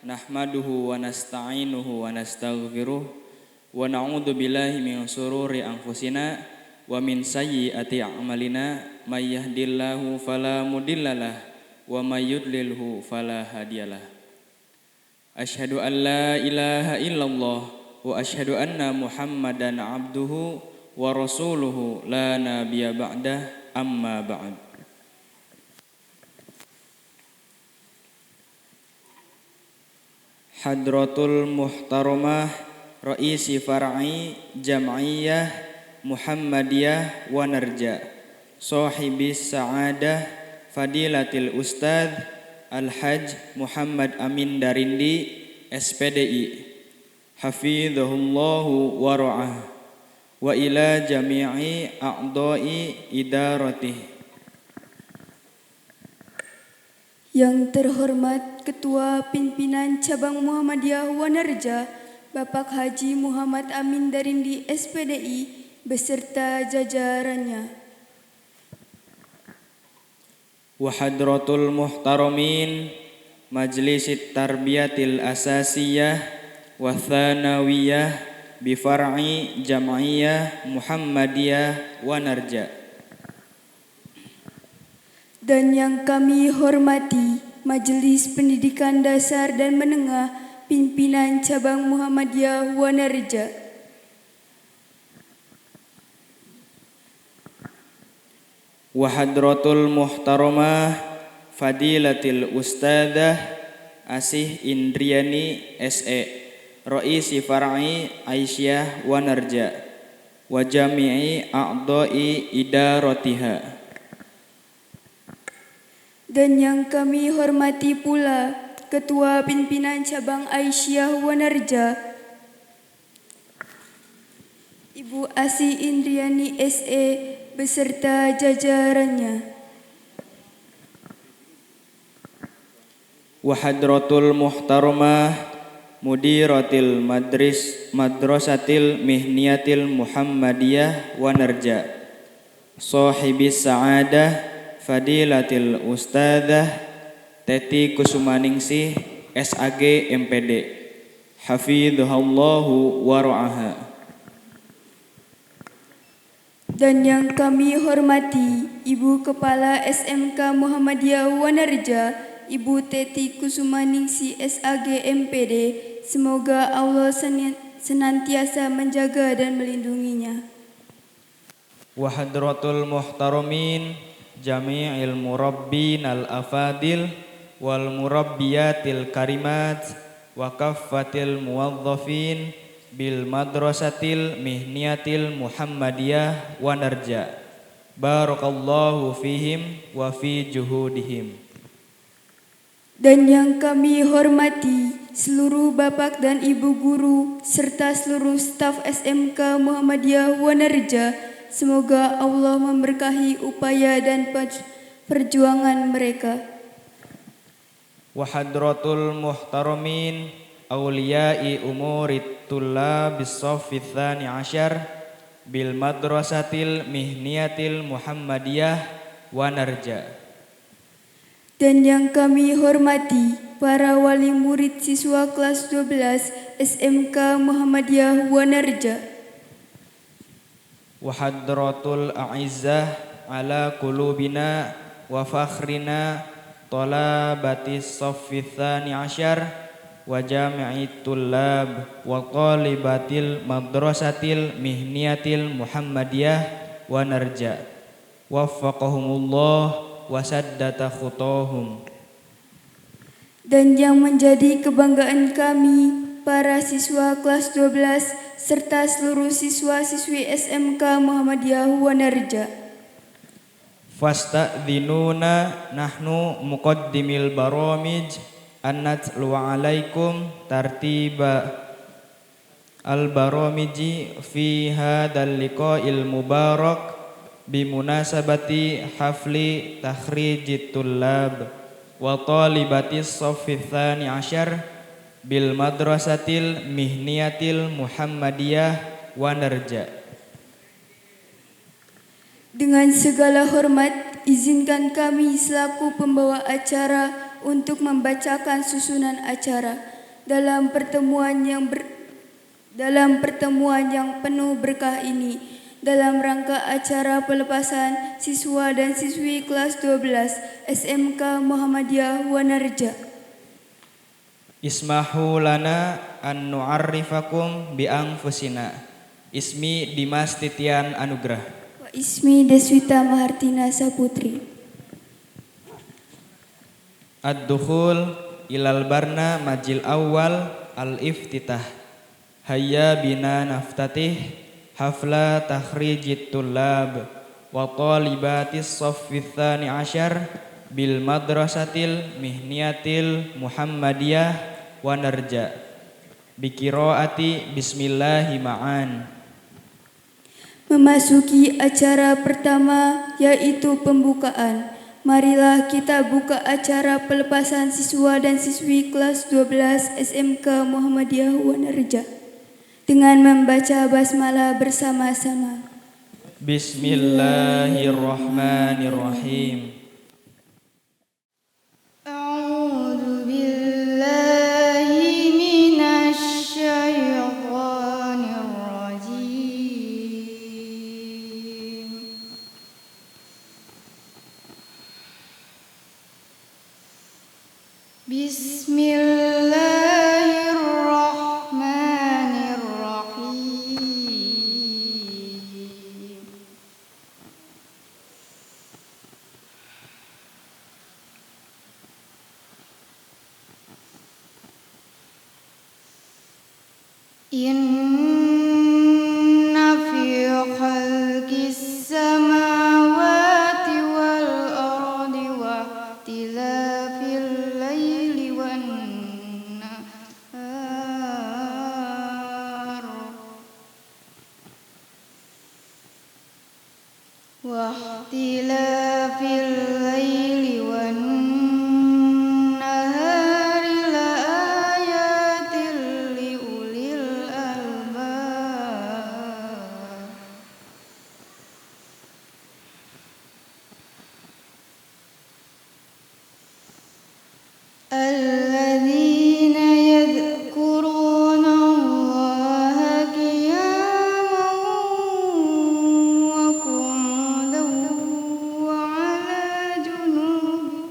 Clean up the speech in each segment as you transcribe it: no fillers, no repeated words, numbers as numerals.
Nahmaduhu wa nasta'inuhu wa nastaghfiruh wa na'udzu billahi min shururi anfusina wa min sayyiati a'malina may yahdihillahu fala mudhillalah wa may yudlilhu fala hadiyalah. Asyhadu an la ilaha illallah wa asyhadu anna Muhammadan abduhu wa rasuluhu la nabiyya ba'dah amma ba'd. Hadratul Muhtaramah Raisi Far'i Jam'iyah Muhammadiyah wa Narja Sahibis Sa'adah Fadilatil Ustadz Al-Hajj Muhammad Amin Darindi SPDI Hafidhahullahu wa ra'ah wa ila jami'i a'dha'i idaratih. Yang terhormat Ketua Pimpinan Cabang Muhammadiyah Wanarja Bapak Haji Muhammad Amin Darindi SPDI beserta jajarannya. Wa hadratul muhtaramin Majlisit Tarbiyatil Asasiyah wa Thanawiyah bi Far'i Jam'iyah Muhammadiyah Wanarja. Dan yang kami hormati Majelis Pendidikan Dasar dan Menengah Pimpinan Cabang Muhammadiyah Wanarja. Wa hadratul muhtaramah Fadilatil Ustadzah Asih Indriani SE Raisi Far'i Aisyah Wanarja wa jami'i a'dha'i idaratiha. Dan yang kami hormati pula Ketua Pimpinan Cabang Aisyah Wanarja Ibu Asih Indriani SE beserta jajarannya. Wa hadratul muhtaramah Mudiratil Madrasatil Mihniyatil Muhammadiyah Wanarja Sahibis Sa'adah Fadilatil Ustadzah Teti Kusumaningsih SAG MPD Hafidhahullahu wa ra'aha. Dan yang kami hormati Ibu Kepala SMK Muhammadiyah Wanarja Ibu Teti Kusumaningsih SAG MPD, semoga Allah senantiasa menjaga dan melindunginya. Wa hadratul muhtaramin jami'il murabbin al-afadil wal murabbiyatil karimat wa kaffatil muwazzafin bil madrasatil mihniyatil muhammadiyah wa narja. Barakallahu fihim wa fi juhudihim. Dan yang kami hormati seluruh bapak dan ibu guru serta seluruh staf SMK Muhammadiyah Wanarja, semoga Allah memberkahi upaya dan perjuangan mereka. Wa hadratul muhtaramin awliyai umurit tullab bis-shaffi tsani asyar bil madrasatil mihniyatil muhammadiyah wa narja. Dan yang kami hormati para wali murid siswa kelas 12 SMK Muhammadiyah Wanarja. Wa hadratul a'izzah ala qulubina wa fakhrina talabatis shaffi tsani asyar wa jami'it tullab wa talibatil madrasatil mihniyatil muhammadiyah wa narja. Waffaqahumullah wasaddata khutahum. Dan yang menjadi kebanggaan kami para siswa kelas 12 serta seluruh siswa-siswi SMK Muhammadiyah Wanarja. Fasta'dzinuna nahnu muqaddimil baramij an natlu alaikum tartiba al-baramiji fi hadzal liqa'il mubarak bimunasabati hafli takhrijit tullab wa talibatis shaffi tsani asyar bil madrasatil mihniyatil muhammadiyah wa narja. Dengan segala hormat, izinkan kami selaku pembawa acara untuk membacakan susunan acara dalam pertemuan yang penuh berkah ini, dalam rangka acara pelepasan siswa dan siswi kelas 12 SMK Muhammadiyah Wanarja. Ismahu lana an nu'arrifakum bi anfusina. Ismi Dimas Titian Anugrah. Wa ismi Deswita Mahartina Saputri. Ad-dukhul ilal barna majil awal al-iftitah. Hayya bina naftatih hafla takhrijit tullab wa talibatis shaffi tsani asyar bil madrasatil mihniyatil muhammadiyah wa narja bi qiraati bismillahi ma'an. Memasuki acara pertama yaitu pembukaan. Marilah kita buka acara pelepasan siswa dan siswi kelas 12 SMK Muhammadiyah Wanarja dengan membaca basmalah bersama-sama. Bismillahirrahmanirrahim. A'udzu billahi minasy syaithanir rajim. Inna fi khalqis samawati wal ardi wa ikhtilafil laili wan nahar wa ikhtilafil laili wan الذين يذكرون الله قياما وقعودا وعلى جنوبهم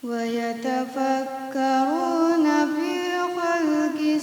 ويتفكرون في خلق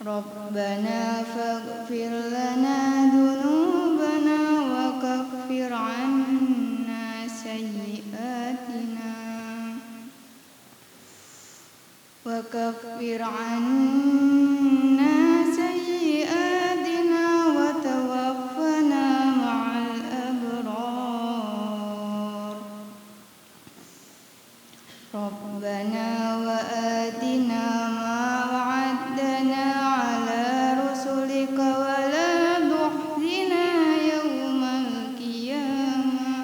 ربنا فاغفر لنا ذنوبنا وكفر عنا سيئاتنا وتوفنا مع الأبرار ربنا وآتنا ما وعدتنا على رسلك ولا تخزنا يوم القيامة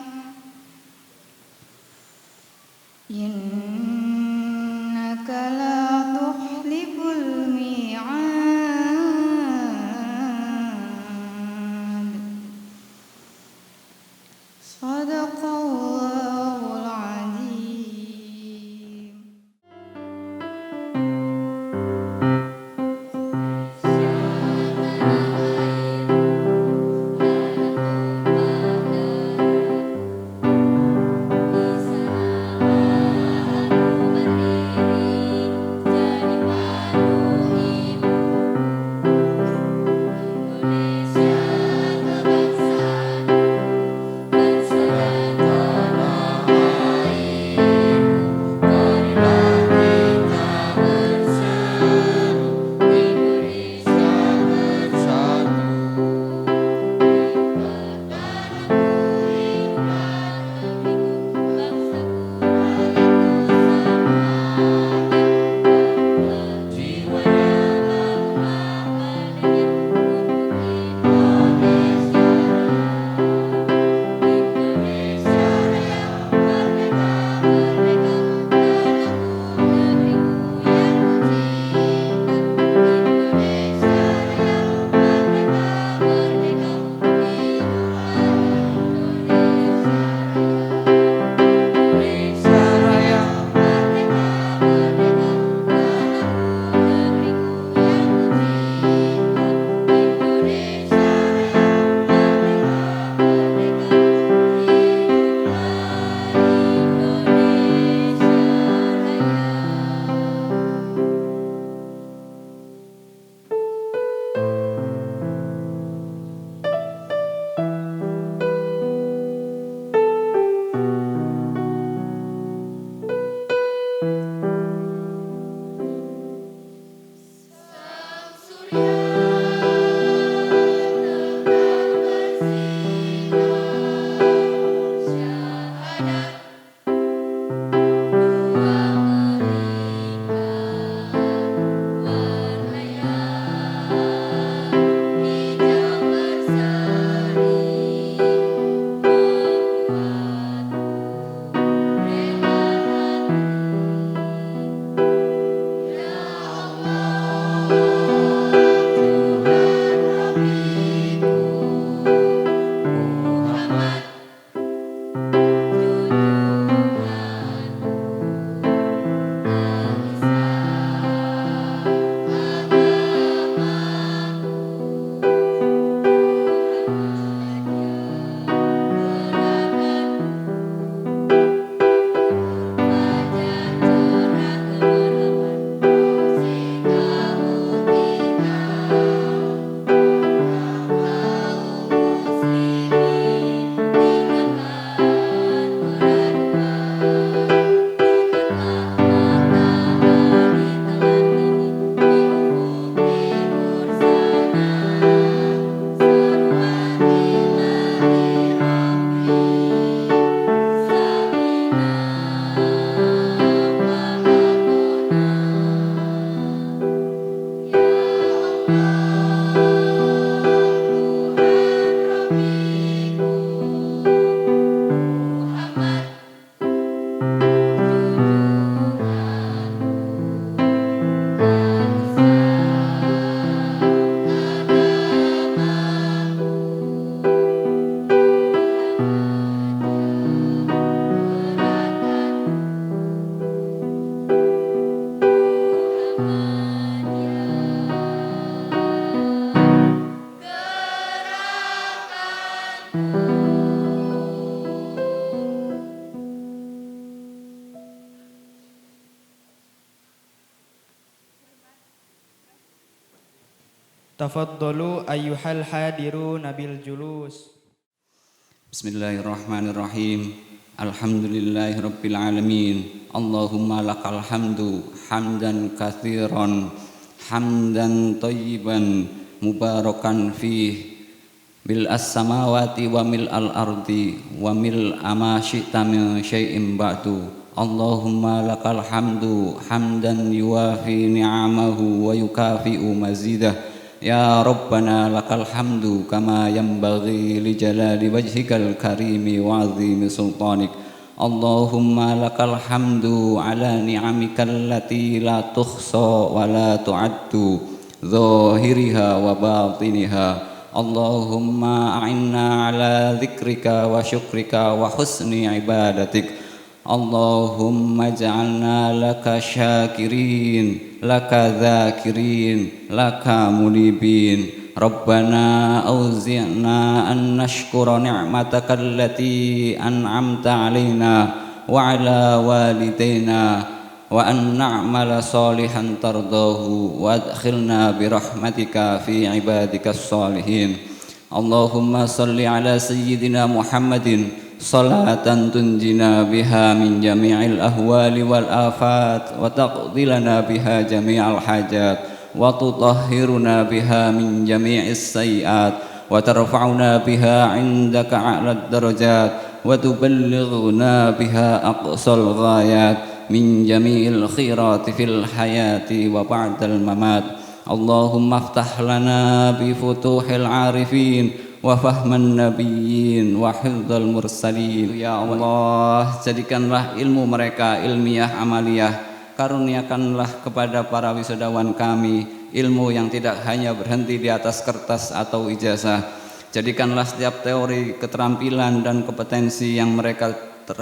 إنك لا تخلف الميعاد صدق الله العظيم. Tafaddalu ayyuhal hadirun bil julus. Bismillahirrahmanirrahim. Alhamdulillahirabbil alamin. Allahumma lakal hamdu hamdan katsiran hamdan thayyiban mubarakan fih bil as-samawati wa mil al-ardi wa mil ma syi'ta min syai'in ba'du. Allahumma lakal hamdu hamdan yuwafi ni'amahu wa yukafi'u mazidah. Ya Rabbana lakal hamdu kama yanbaghi li jalali wajhikal karimi wa azimi sultanik. Allahumma lakal hamdu ala ni'amikal lati la tuhsa wa la tu'addu zahiriha wa batiniha. Allahumma a'inna ala dzikrika wa syukrika wa husni ibadatik. Allahumma ja'alna laka syakirin, laka dzakirin, laka munibin. Rabbana auzi'na an nashkura ni'mataka allati an'amta 'alaina wa 'ala walidayna wa an na'mala salihan tardahu wa adkhilna bi rahmatika fi ibadikas salihin. Allahumma salli ala sayyidina Muhammadin salatan tunjina biha min jami'il ahwali wal afat wa taqdi lana biha jami'al hajat wa tutahhiruna biha min jami'is sayyi'at wa tarfa'una biha 'indaka a'lad darajat wa tuballighuna biha aqsal ghayat min jami'il khairati fil hayati wa ba'dal mamat. Allahumma aftah lana bi futuhil arifin wa fahman nabiyyin wa hifdzal mursalin. Ya Allah, jadikanlah ilmu mereka ilmiah amaliyah. Karuniakanlah kepada para wisudawan kami ilmu yang tidak hanya berhenti di atas kertas atau ijazah. Jadikanlah setiap teori, keterampilan dan kompetensi yang mereka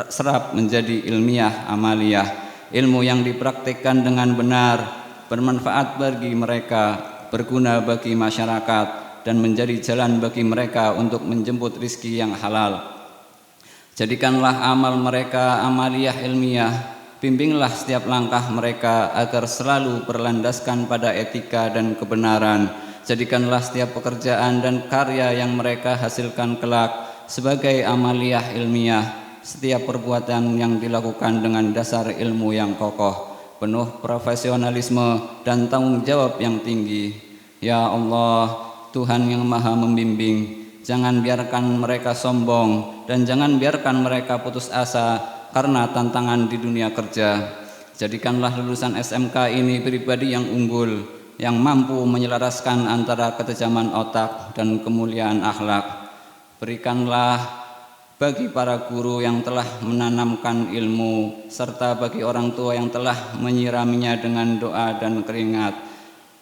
serap menjadi ilmiah amaliyah, ilmu yang dipraktikkan dengan benar, bermanfaat bagi mereka, berguna bagi masyarakat, dan menjadi jalan bagi mereka untuk menjemput rizki yang halal. Jadikanlah amal mereka amaliyah ilmiah, bimbinglah setiap langkah mereka agar selalu berlandaskan pada etika dan kebenaran. Jadikanlah setiap pekerjaan dan karya yang mereka hasilkan kelak sebagai amaliyah ilmiah, setiap perbuatan yang dilakukan dengan dasar ilmu yang kokoh, penuh profesionalisme dan tanggung jawab yang tinggi. Ya Allah, Tuhan yang maha membimbing, jangan biarkan mereka sombong dan jangan biarkan mereka putus asa karena tantangan di dunia kerja. Jadikanlah lulusan SMK ini pribadi yang unggul, yang mampu menyelaraskan antara ketajaman otak dan kemuliaan akhlak. Berikanlah bagi para guru yang telah menanamkan ilmu, serta bagi orang tua yang telah menyiraminya dengan doa dan keringat.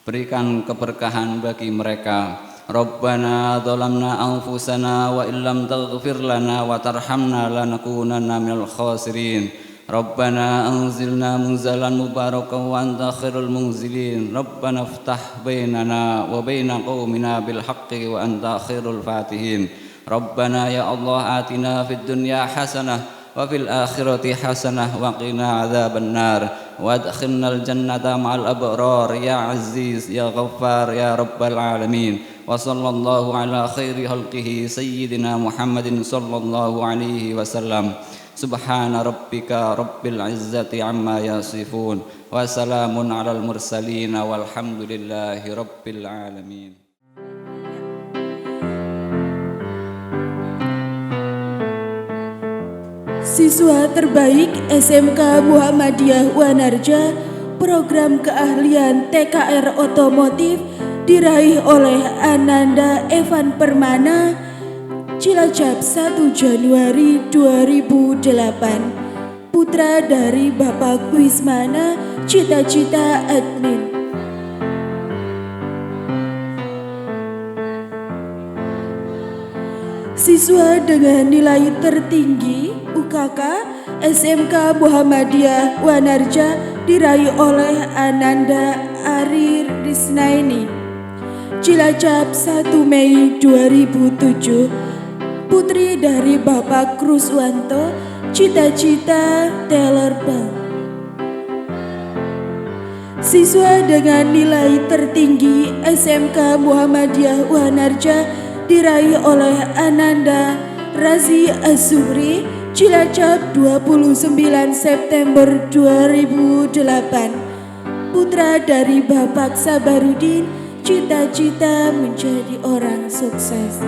Berikan keberkahan bagi mereka. Rabbana dhalamna anfusana wa illam taghfir lana wa tarhamna lanakunanna minal khasirin. Rabbana anzilna munzalan mubarakan wa anta khairul munzilin. Rabbana iftah bainana wa baina qaumina bil haqqi wa anta khairul fatihin. Rabbana ya Allah atina fid dunya hasanah wa fil akhirati hasanah wa qina adzabannar wa adkhilnal jannata ma'al abrar ya aziz ya ghaffar ya rabbal alamin. Wa sallallahu ala khairi khalqihi sayyidina Muhammadin sallallahu alaihi wasallam. Subhana rabbika rabbil izzati amma yasifun wa salamun alal mursalin walhamdulillahi rabbil alamin. Siswa terbaik SMK Muhammadiyah Wanarja program keahlian TKR otomotif diraih oleh Ananda Evan Permana, Cilacap 1 Januari 2008, putra dari Bapak Wismana, cita-cita admin. Siswa dengan nilai tertinggi UKK SMK Muhammadiyah Wanarja diraih oleh Ananda Ari Risnaini, Cilacap 1 Mei 2007, putri dari Bapak Kruswanto, cita-cita teller bank. Siswa dengan nilai tertinggi SMK Muhammadiyah Wanarja diraih oleh Ananda Razi Az-Zuhri, Cilacap 29 September 2008. Putra dari Bapak Sabarudin, cita-cita menjadi orang sukses.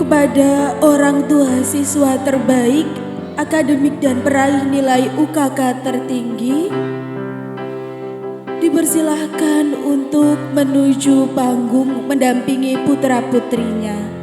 Kepada orang tua siswa terbaik, akademik dan peraih nilai UKK tertinggi, dipersilahkan untuk menuju panggung mendampingi putra-putrinya.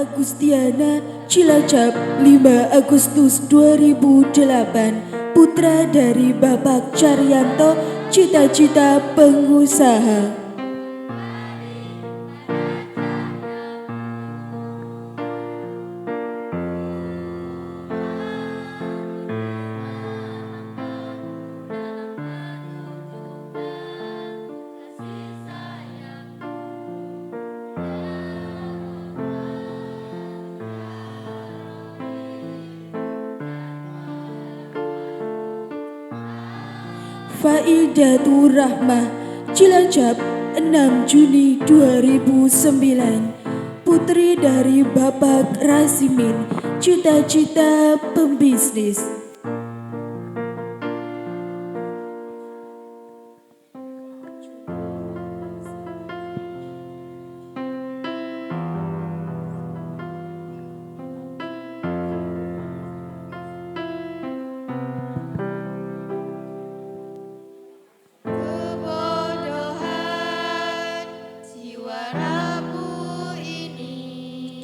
Agustiana Cilacap 5 Agustus 2008, putra dari Bapak Caryanto, cita-cita pengusaha. Faidatur Rahmah Cilacap 6 Juni 2009, putri dari Bapak Rasimin, cita-cita pembisnis.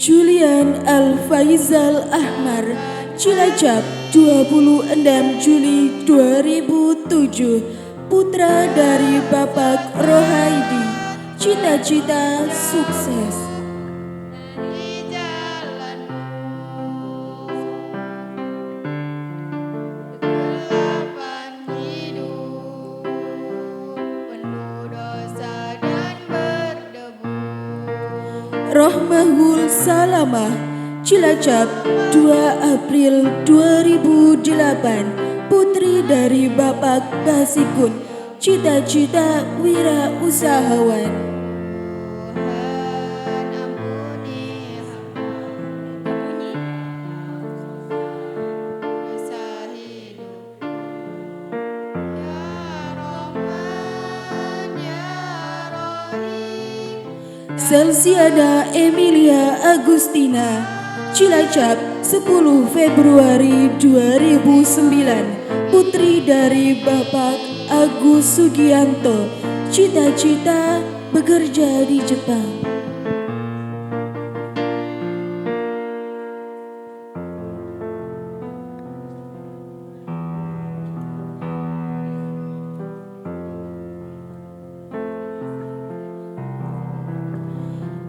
Julian Al-Faizal Ahmar Cilacap 26 Juli 2007, putra dari Bapak Rohaidi, cita-cita sukses. Rohmahul Salamah Cilacap 2 April 2008, putri dari Bapak Basikun, cita-cita wirausahawan. Selsiana Emilia Agustina Cilacap 10 Februari 2009, putri dari Bapak Agus Sugianto, cita-cita bekerja di Jepang.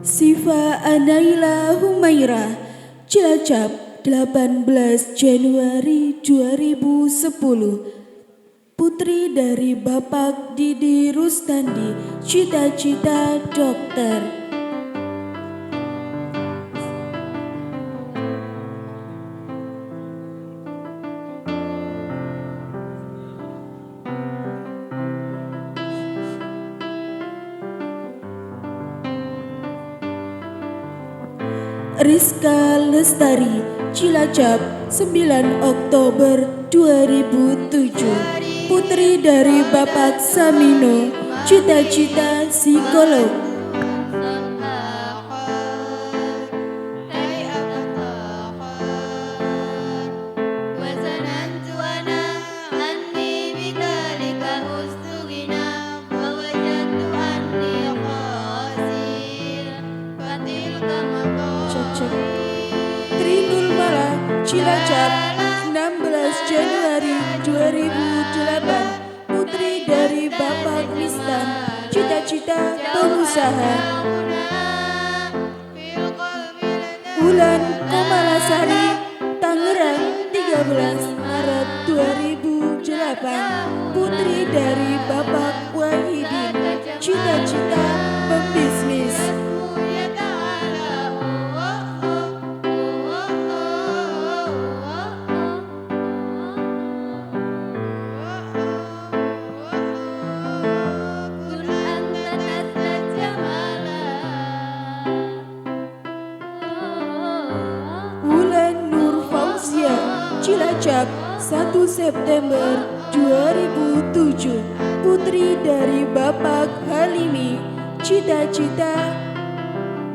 Sifa Anaila Humaira Cilacap 18 Januari 2010, putri dari Bapak Didi Rustandi, cita-cita dokter. Rizka Lestari Cilacap 9 Oktober 2007, putri dari Bapak Samino, cita-cita psikolog. Trinul Mala Cilacap 16 Januari 2008, putri dari Bapak Listan, cita-cita pengusaha. Wulan Komalasari Tangerang 13 Maret 2008, putri dari Bapak Wahidin, cita-cita pembisnis. Cilacap 1 September 2007, putri dari Bapak Halimi, cita-cita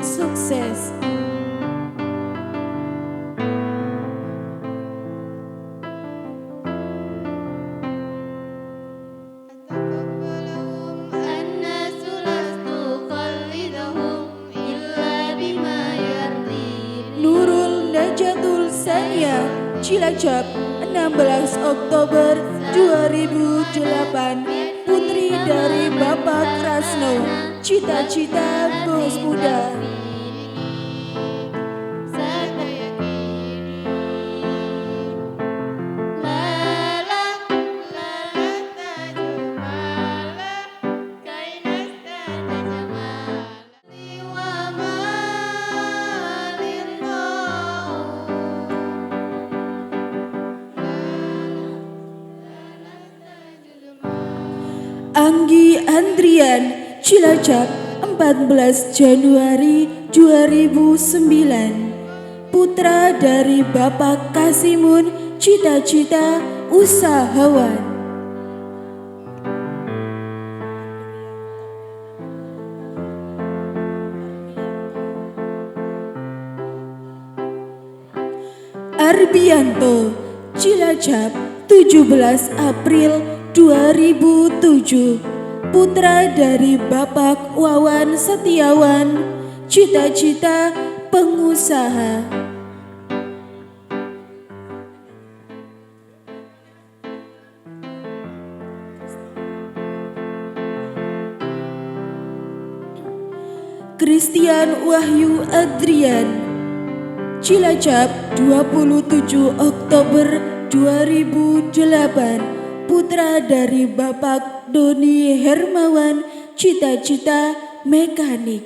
sukses. Najatul Sania Cilacap 16 Oktober 2008. Putri dari Bapak Krasno, cita-cita bos muda. Anggi Andrian Cilacap 14 Januari 2009. Putra dari Bapak Kasimun, cita-cita usahawan. Arbianto Cilacap 17 April 2007. Putra dari Bapak Wawan Setiawan, cita-cita pengusaha. Christian Wahyu Adrian Cilacap 27 Oktober 2008. Putra dari Bapak Doni Hermawan, cita-cita mekanik.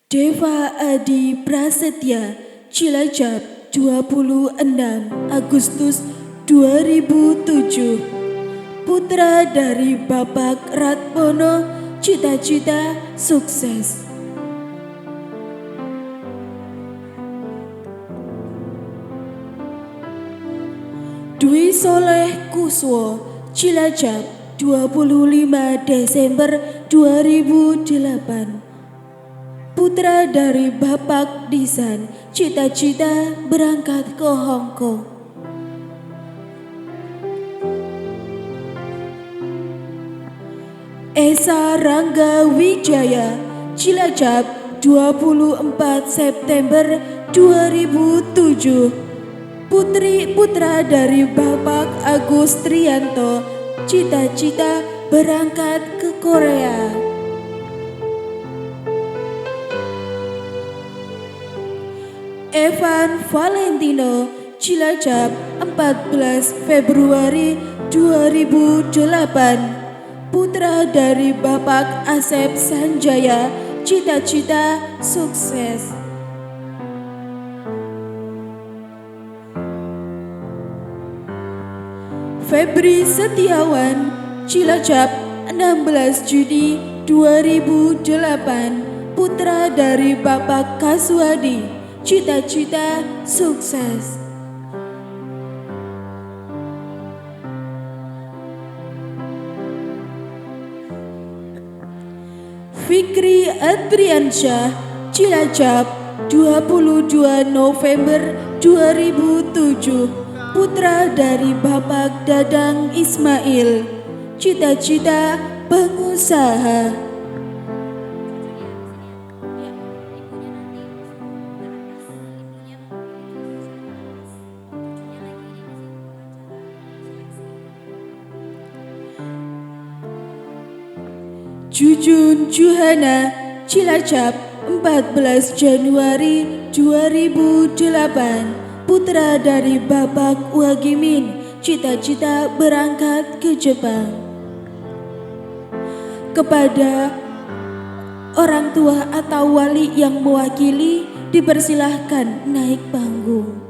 Deva Adi Prasetya Cilacap 26 Agustus 2007. Putra dari Bapak Ratmono, cita-cita sukses. Dwi Soleh Kuswo Cilacap 25 Desember 2008. Putra dari Bapak Disan, cita-cita berangkat ke Hong Kong. Esa Rangga Wijaya Cilacap 24 September 2007. Putra dari Bapak Agus Trianto, cita-cita berangkat ke Korea. Evan Valentino Cilacap 14 Februari 2008. Putra dari Bapak Asep Sanjaya, cita-cita sukses. Febri Setiawan Cilacap 16 Juni 2008. Putra dari Bapak Kaswadi, cita-cita sukses. Fikri Adriansyah Cilacap 22 November 2007. Putra dari Bapak Dadang Ismail, cita-cita pengusaha. Jujun Juhana Cilacap 14 Januari 2008. Putra dari Bapak Wagimin, cita-cita berangkat ke Jepang. Kepada orang tua atau wali yang mewakili, dipersilahkan naik panggung.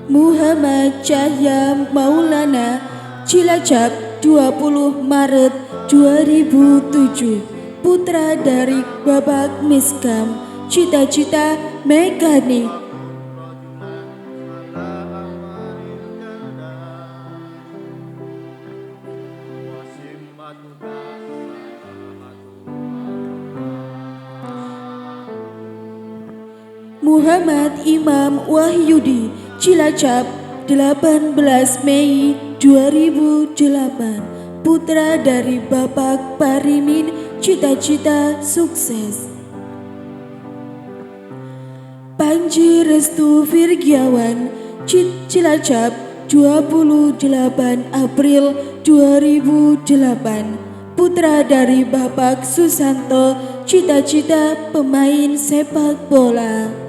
Muhammad Cahya Maulana Cilacap 20 Maret 2007, putra dari Bapak Miskam, cita-cita mekanik. Muhammad Imam Wahyudi Cilacap 18 Mei 2008, putra dari Bapak Parimin, cita-cita sukses. Panji Restu Virgiawan Cilacap 28 April 2008, putra dari Bapak Susanto, cita-cita pemain sepak bola.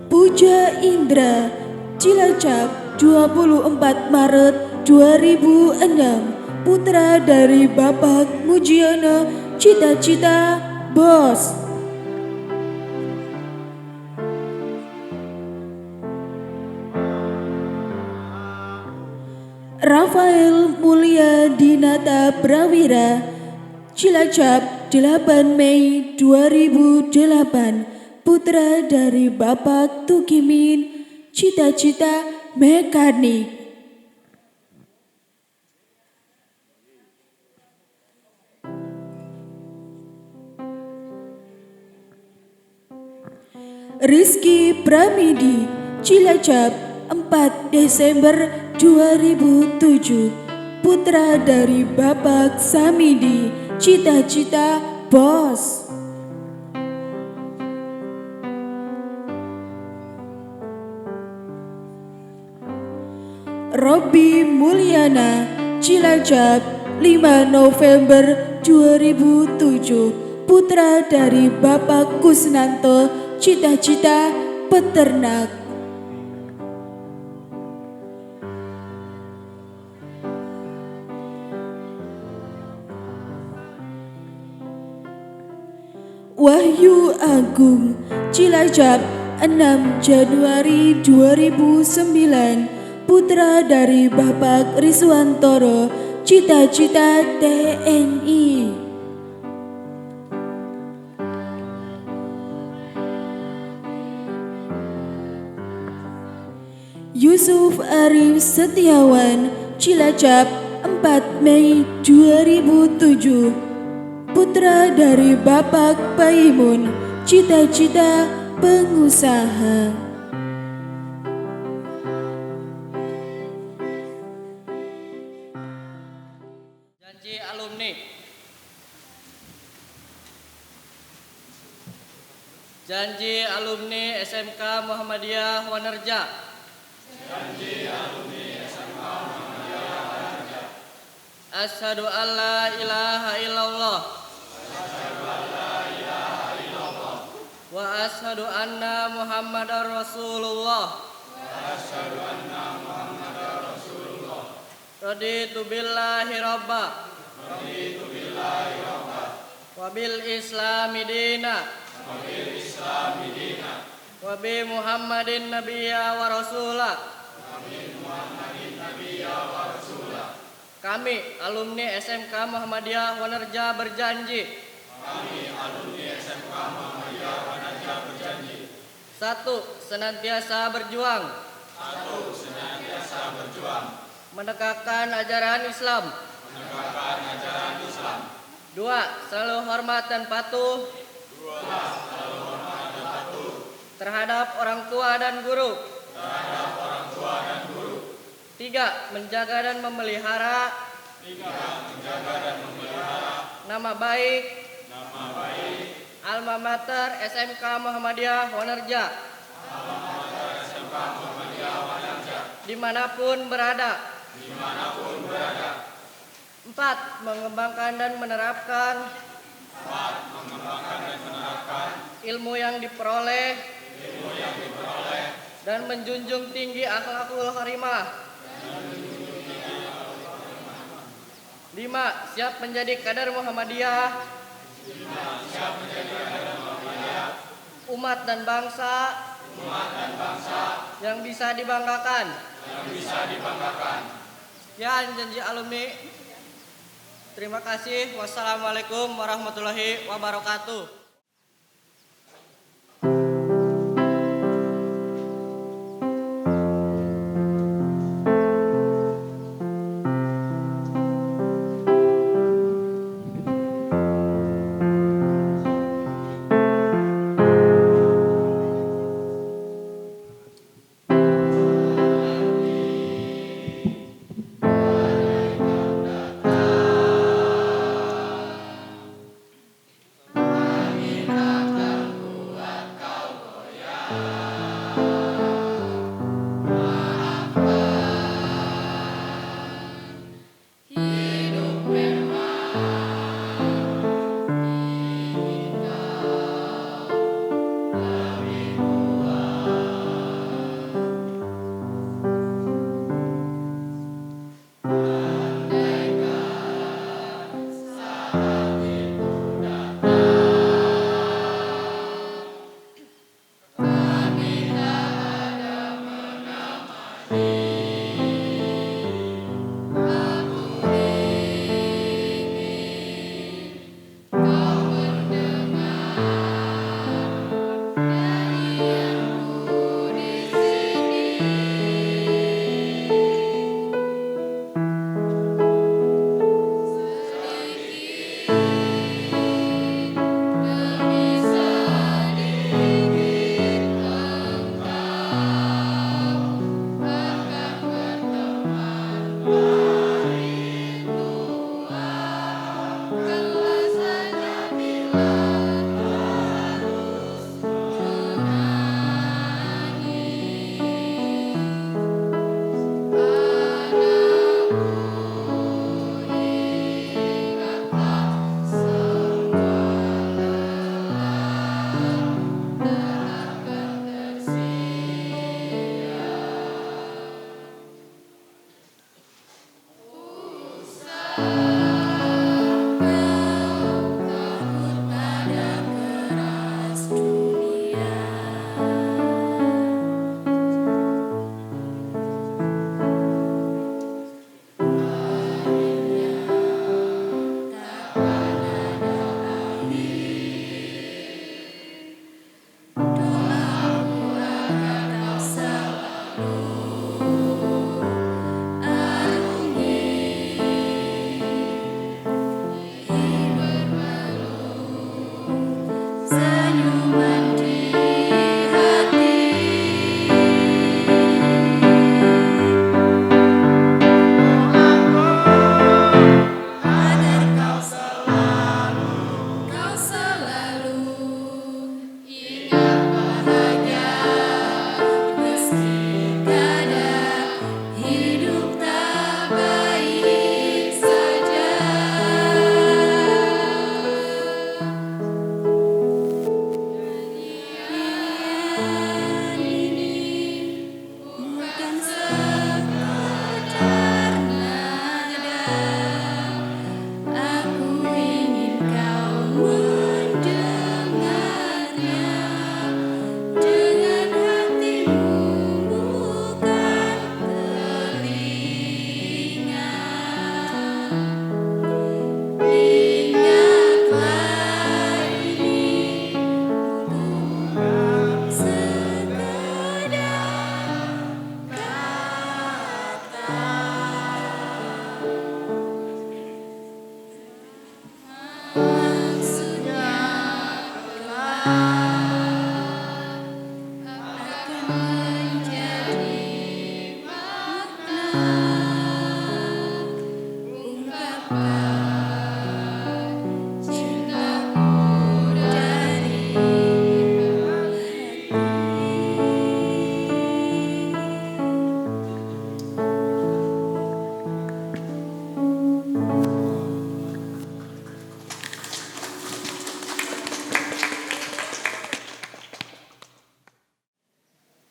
Puja Indra Cilacap 24 Maret 2006, putra dari Bapak Mujiono, cita-cita bos. Rafael Mulia Dinata Prawira Cilacap 8 Mei 2008, putra dari Bapak Tukimin, cita-cita mekanik. Rizky Pramidi Cilacap 4 Desember 2007, putra dari Bapak Samidi, cita-cita bos. Robi Mulyana Cilacap 5 November 2007, putra dari Bapak Kusnanto, cita-cita peternak. Wahyu Agung Cilacap 6 Januari 2009, putra dari Bapak Riswantoro, cita-cita TNI. Yusuf Arif Setiawan Cilacap 4 Mei 2007, putra dari Bapak Paimun, cita-cita pengusaha. Janji alumni. Janji alumni SMK Muhammadiyah Wanerja. Janji alumni SMK Muhammadiyah Wanerja. Asyhadu an la ilaha illallah. Asyhadu an la ilaha illallah. Wa asyhadu anna Muhammadar Rasulullah. Wa asyhadu anna Muhammadar Rasulullah. Raditu billahi rabba. Raditu billahi rabba. Wa bil islami dina. Wa bil islami dina. Wa bi Muhammadin nabiyya wa rasula. Wa bi Muhammadin nabiyya wa rasula. Kami alumni SMK Muhammadiyah Wanerja berjanji. Kami alumni SMK Muhammadiyah Wanerja berjanji. 1. Senantiasa berjuang. 1. Senantiasa berjuang. Menegakkan ajaran Islam. Menegakkan ajaran Islam. 2. Selalu hormat dan patuh. 2. Selalu hormat dan patuh. Terhadap orang tua dan guru. Terhadap orang tua dan guru. 3. Menjaga dan memelihara. 3. Menjaga dan memelihara. Nama baik. Nama baik. Alma Mater SMK Muhammadiyah Wanerja. Alma Mater SMK Muhammadiyah Wanerja. Dimanapun berada. Dimanapun berada. 4. Mengembangkan dan menerapkan. 4. Mengembangkan dan menerapkan. Ilmu yang diperoleh. Ilmu yang diperoleh. Dan menjunjung tinggi akhlakul karimah. 5. Siap menjadi kader Muhammadiyah. 5. Siap menjadi kader umat dan bangsa yang bisa dibanggakan. Sekian janji alumni. Terima kasih. Wassalamualaikum warahmatullahi wabarakatuh.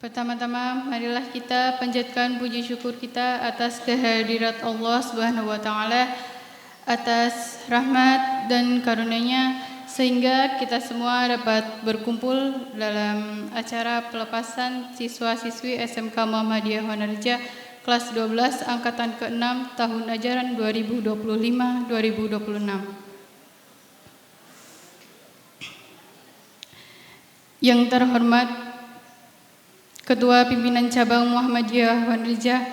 Pertama-tama marilah kita panjatkan puji syukur kita atas kehadirat Allah Subhanahu wa taala, atas rahmat dan karunia-Nya sehingga kita semua dapat berkumpul dalam acara pelepasan siswa-siswi SMK Muhammadiyah Wanareja kelas 12 angkatan ke-6 tahun ajaran 2025-2026. Yang terhormat Ketua Pimpinan Cabang Muhammadiyah Wanareja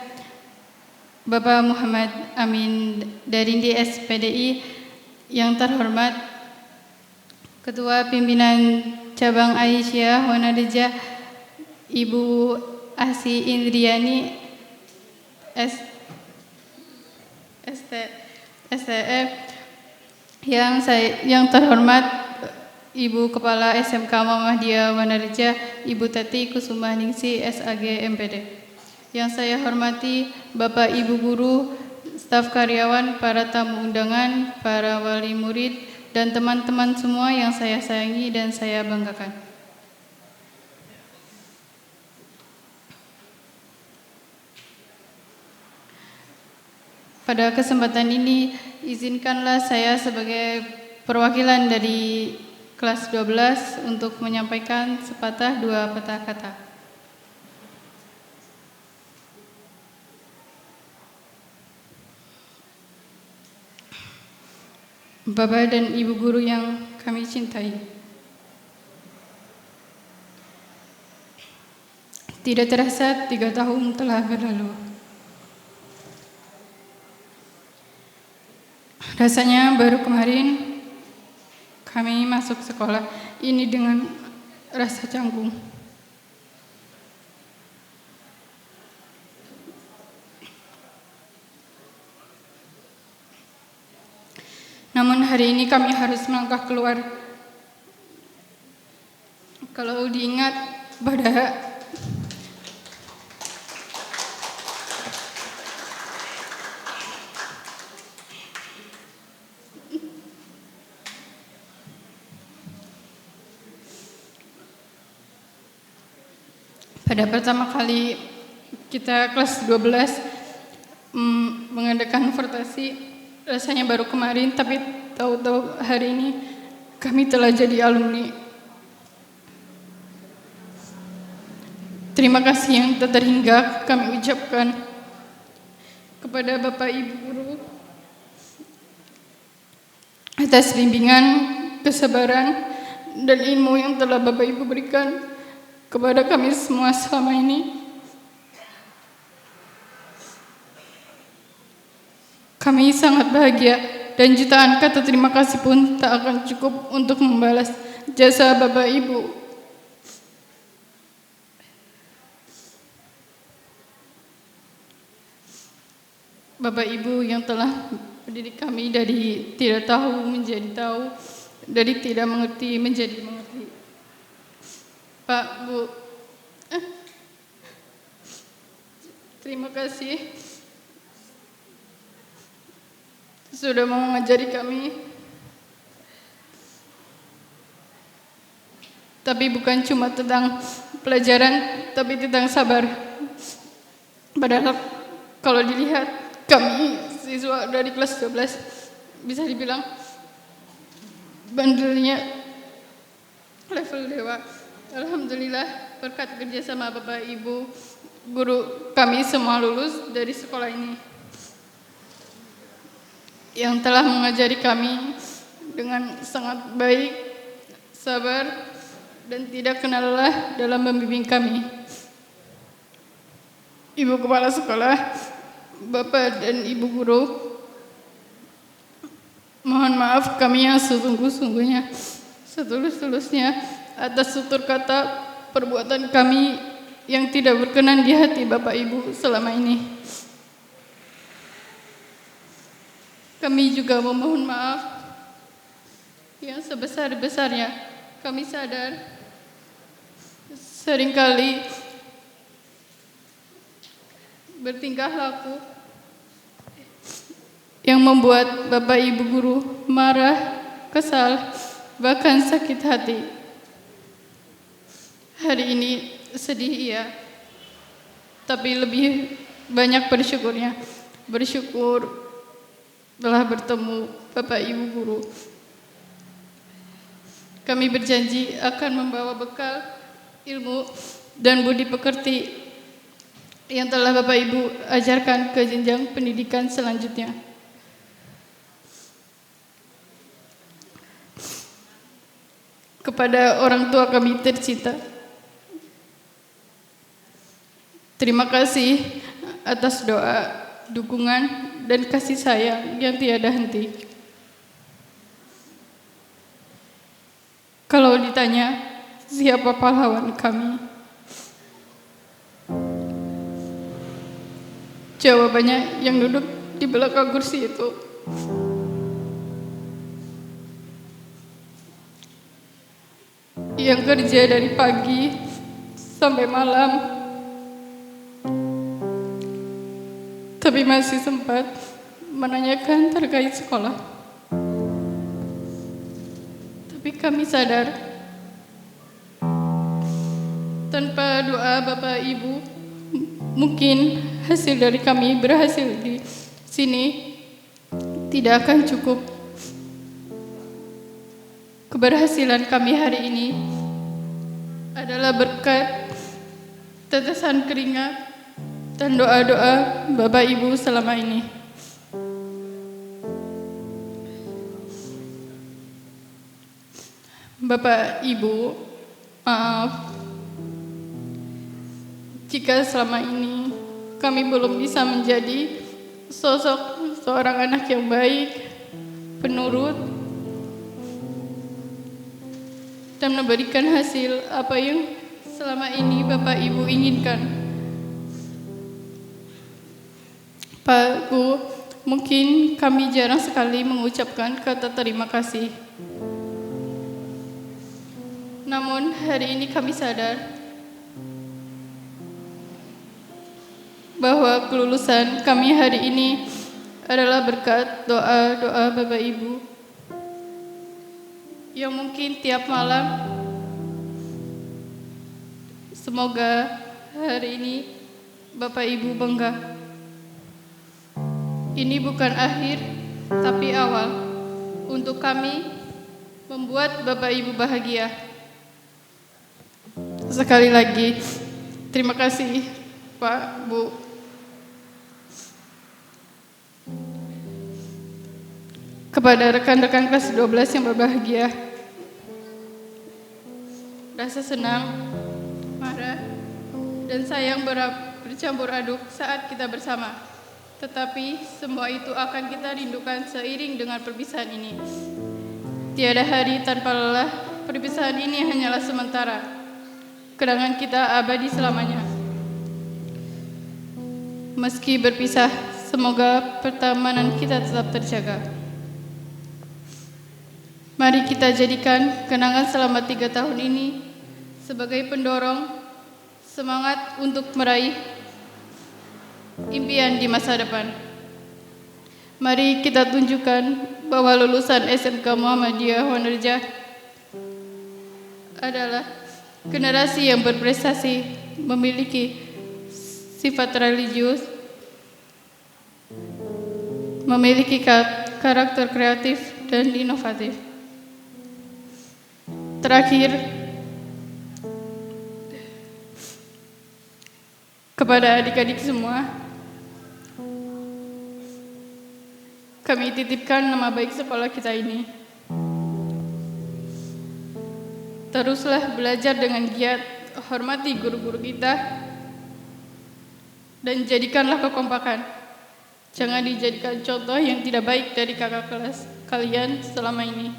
Bapak Muhammad Amin Darindi SPDI, yang terhormat Ketua Pimpinan Cabang Aisyah Wanareja Ibu Asi Indriani STF, yang terhormat Ibu Kepala SMK Muhammadiyah Wanareja Ibu Tati Kusumaningsi SAG MPD. Yang saya hormati Bapak Ibu guru, staf karyawan, para tamu undangan, para wali murid, dan teman-teman semua yang saya sayangi dan saya banggakan. Pada kesempatan ini, izinkanlah saya sebagai perwakilan dari kelas 12 untuk menyampaikan sepatah dua patah kata. Bapak dan Ibu guru yang kami cintai, tidak terasa 3 tahun telah berlalu. Rasanya baru kemarin kami masuk sekolah ini dengan rasa canggung. Namun hari ini kami harus melangkah keluar. Kalau diingat pada pertama kali kita kelas 12 mengadakan vertasi, rasanya baru kemarin, tapi tahu-tahu hari ini kami telah jadi alumni. Terima kasih yang tak terhingga kami ucapkan kepada Bapak Ibu guru atas bimbingan, kesabaran, dan ilmu yang telah Bapak Ibu berikan kepada kami semua selama ini. Kami sangat bahagia dan jutaan kata terima kasih pun tak akan cukup untuk membalas jasa Bapak Ibu. Bapak Ibu yang telah mendidik kami dari tidak tahu menjadi tahu, dari tidak mengerti menjadi mengerti. Pak, Bu, terima kasih sudah mau mengajari kami. Tapi bukan cuma tentang pelajaran, tapi tentang sabar. Padahal kalau dilihat kami siswa dari kelas 12 bisa dibilang bandelnya level dewa. Alhamdulillah berkat kerjasama Bapak Ibu guru kami semua lulus dari sekolah ini, yang telah mengajari kami dengan sangat baik, sabar, dan tidak kenal lelah dalam membimbing kami. Ibu Kepala Sekolah, Bapak dan Ibu guru, mohon maaf kami yang sesungguh-sungguhnya, setulus-tulusnya atas tutur kata perbuatan kami yang tidak berkenan di hati Bapak Ibu selama ini. Kami juga memohon maaf yang sebesar-besarnya. Kami sadar seringkali bertingkah laku yang membuat Bapak Ibu guru marah, kesal, bahkan sakit hati. Hari ini sedih iya, tapi lebih banyak bersyukurnya. Bersyukur telah bertemu Bapak Ibu guru. Kami berjanji akan membawa bekal ilmu dan budi pekerti yang telah Bapak Ibu ajarkan ke jenjang pendidikan selanjutnya. Kepada orang tua kami tercinta, terima kasih atas doa, dukungan, dan kasih sayang yang tiada henti. Kalau ditanya siapa pahlawan kami, jawabannya yang duduk di belakang kursi itu. Yang kerja dari pagi sampai malam, tapi masih sempat menanyakan terkait sekolah. Tapi kami sadar, tanpa doa Bapak Ibu, mungkin hasil dari kami berhasil di sini tidak akan cukup. Keberhasilan kami hari ini adalah berkat tetesan keringat dan doa-doa Bapak Ibu selama ini. Bapak Ibu, maaf jika selama ini kami belum bisa menjadi sosok seorang anak yang baik, penurut, dan memberikan hasil apa yang selama ini Bapak Ibu inginkan. Pak Bu, mungkin kami jarang sekali mengucapkan kata terima kasih. Namun hari ini kami sadar bahwa kelulusan kami hari ini adalah berkat doa-doa Bapak Ibu yang mungkin tiap malam. Semoga hari ini Bapak Ibu bangga. Ini bukan akhir, tapi awal untuk kami membuat Bapak Ibu bahagia. Sekali lagi, terima kasih Pak, Bu. Kepada rekan-rekan kelas 12 yang berbahagia, rasa senang, marah, dan sayang bercampur aduk saat kita bersama. Tetapi semua itu akan kita rindukan seiring dengan perpisahan ini. Tiada hari tanpa lelah, perpisahan ini hanyalah sementara. Kenangan kita abadi selamanya. Meski berpisah, semoga pertemanan kita tetap terjaga. Mari kita jadikan kenangan selama 3 tahun ini sebagai pendorong semangat untuk meraih impian di masa depan. Mari kita tunjukkan bahwa lulusan SMK Muhammadiyah Wanerja adalah generasi yang berprestasi, memiliki sifat religius, memiliki karakter kreatif dan inovatif. Terakhir, kepada adik-adik semua, kami titipkan nama baik sekolah kita ini. Teruslah belajar dengan giat, hormati guru-guru kita, dan jadikanlah kekompakan. Jangan dijadikan contoh yang tidak baik dari kakak kelas kalian selama ini.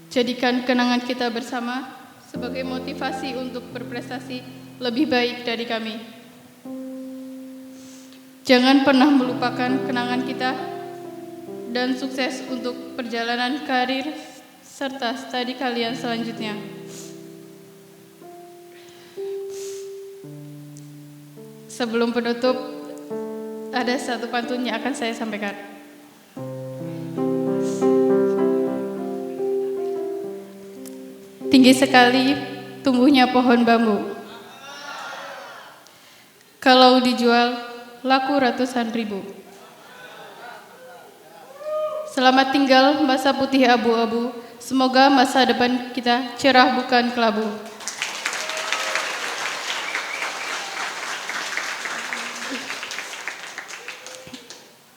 Jadikan kenangan kita bersama sebagai motivasi untuk berprestasi lebih baik dari kami. Jangan pernah melupakan kenangan kita dan sukses untuk perjalanan karir serta studi kalian selanjutnya. Sebelum penutup, ada satu pantun yang akan saya sampaikan. Tinggi sekali tumbuhnya pohon bambu. Kalau dijual, laku ratusan ribu. Selamat tinggal masa putih abu-abu. Semoga masa depan kita cerah bukan kelabu.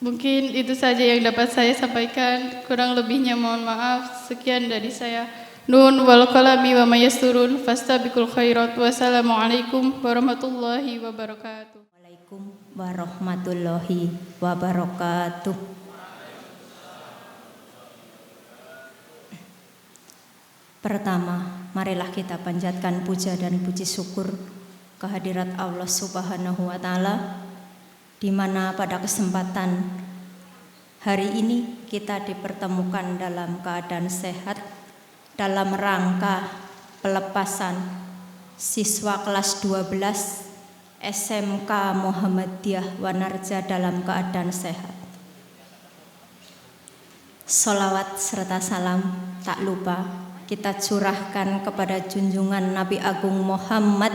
Mungkin itu saja yang dapat saya sampaikan. Kurang lebihnya mohon maaf. Sekian dari saya. Nun wal qalami wa may yasturun fastabiqul khairat. Wassalamualaikum warahmatullahi wabarakatuh. Waalaikumsalam warahmatullahi wabarakatuh. Pertama, marilah kita panjatkan puja dan puji syukur kehadirat Allah Subhanahu wa taala, di mana pada kesempatan hari ini kita dipertemukan dalam keadaan sehat dalam rangka pelepasan siswa kelas 12 SMK Muhammadiyah Wanarja dalam keadaan sehat. Sholawat serta salam tak lupa kita curahkan kepada junjungan Nabi Agung Muhammad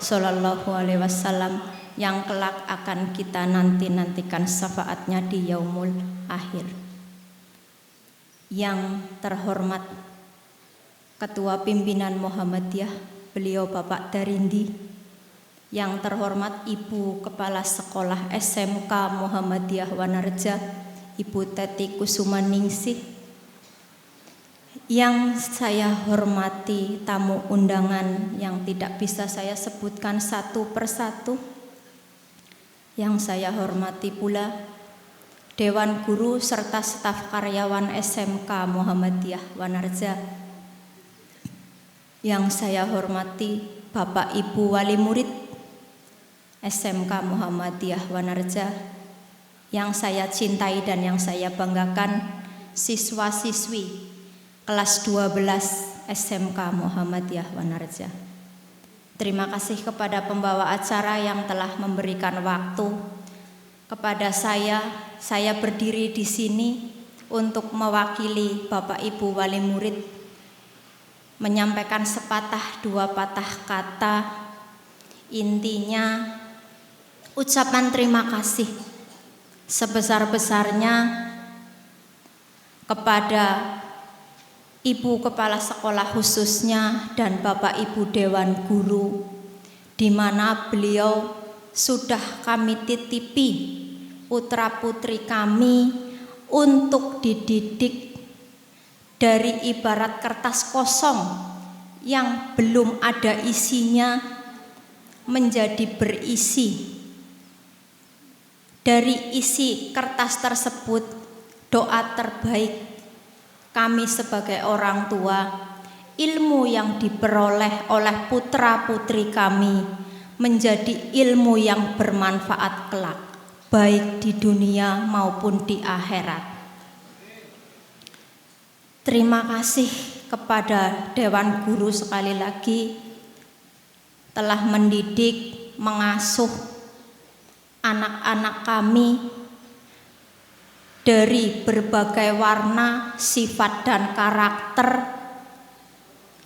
Sallallahu Alaihi Wasallam yang kelak akan kita nantikan syafaatnya di yaumul akhir. Yang terhormat Ketua Pimpinan Muhammadiyah, beliau Bapak Darindi. Yang terhormat Ibu Kepala Sekolah SMK Muhammadiyah Wanarja, Ibu Teti Kusumaningsih. Yang saya hormati tamu undangan yang tidak bisa saya sebutkan satu persatu. Yang saya hormati pula Dewan Guru serta staf karyawan SMK Muhammadiyah Wanarja. Yang saya hormati Bapak Ibu Wali Murid SMK Muhammadiyah Wanarja. Yang saya cintai dan yang saya banggakan siswa-siswi kelas 12 SMK Muhammadiyah Wanarja. Terima kasih kepada pembawa acara yang telah memberikan waktu kepada saya. Saya berdiri di sini untuk mewakili Bapak Ibu Wali Murid menyampaikan sepatah dua patah kata. Intinya ucapan terima kasih sebesar-besarnya kepada Ibu Kepala Sekolah khususnya dan Bapak Ibu Dewan Guru, di mana beliau sudah kami titipi putra putri kami untuk dididik dari ibarat kertas kosong yang belum ada isinya menjadi berisi. Dari isi kertas tersebut doa terbaik kami sebagai orang tua, ilmu yang diperoleh oleh putra-putri kami menjadi ilmu yang bermanfaat kelak, baik di dunia maupun di akhirat. Terima kasih kepada Dewan Guru sekali lagi telah mendidik, mengasuh anak-anak kami dari berbagai warna, sifat dan karakter.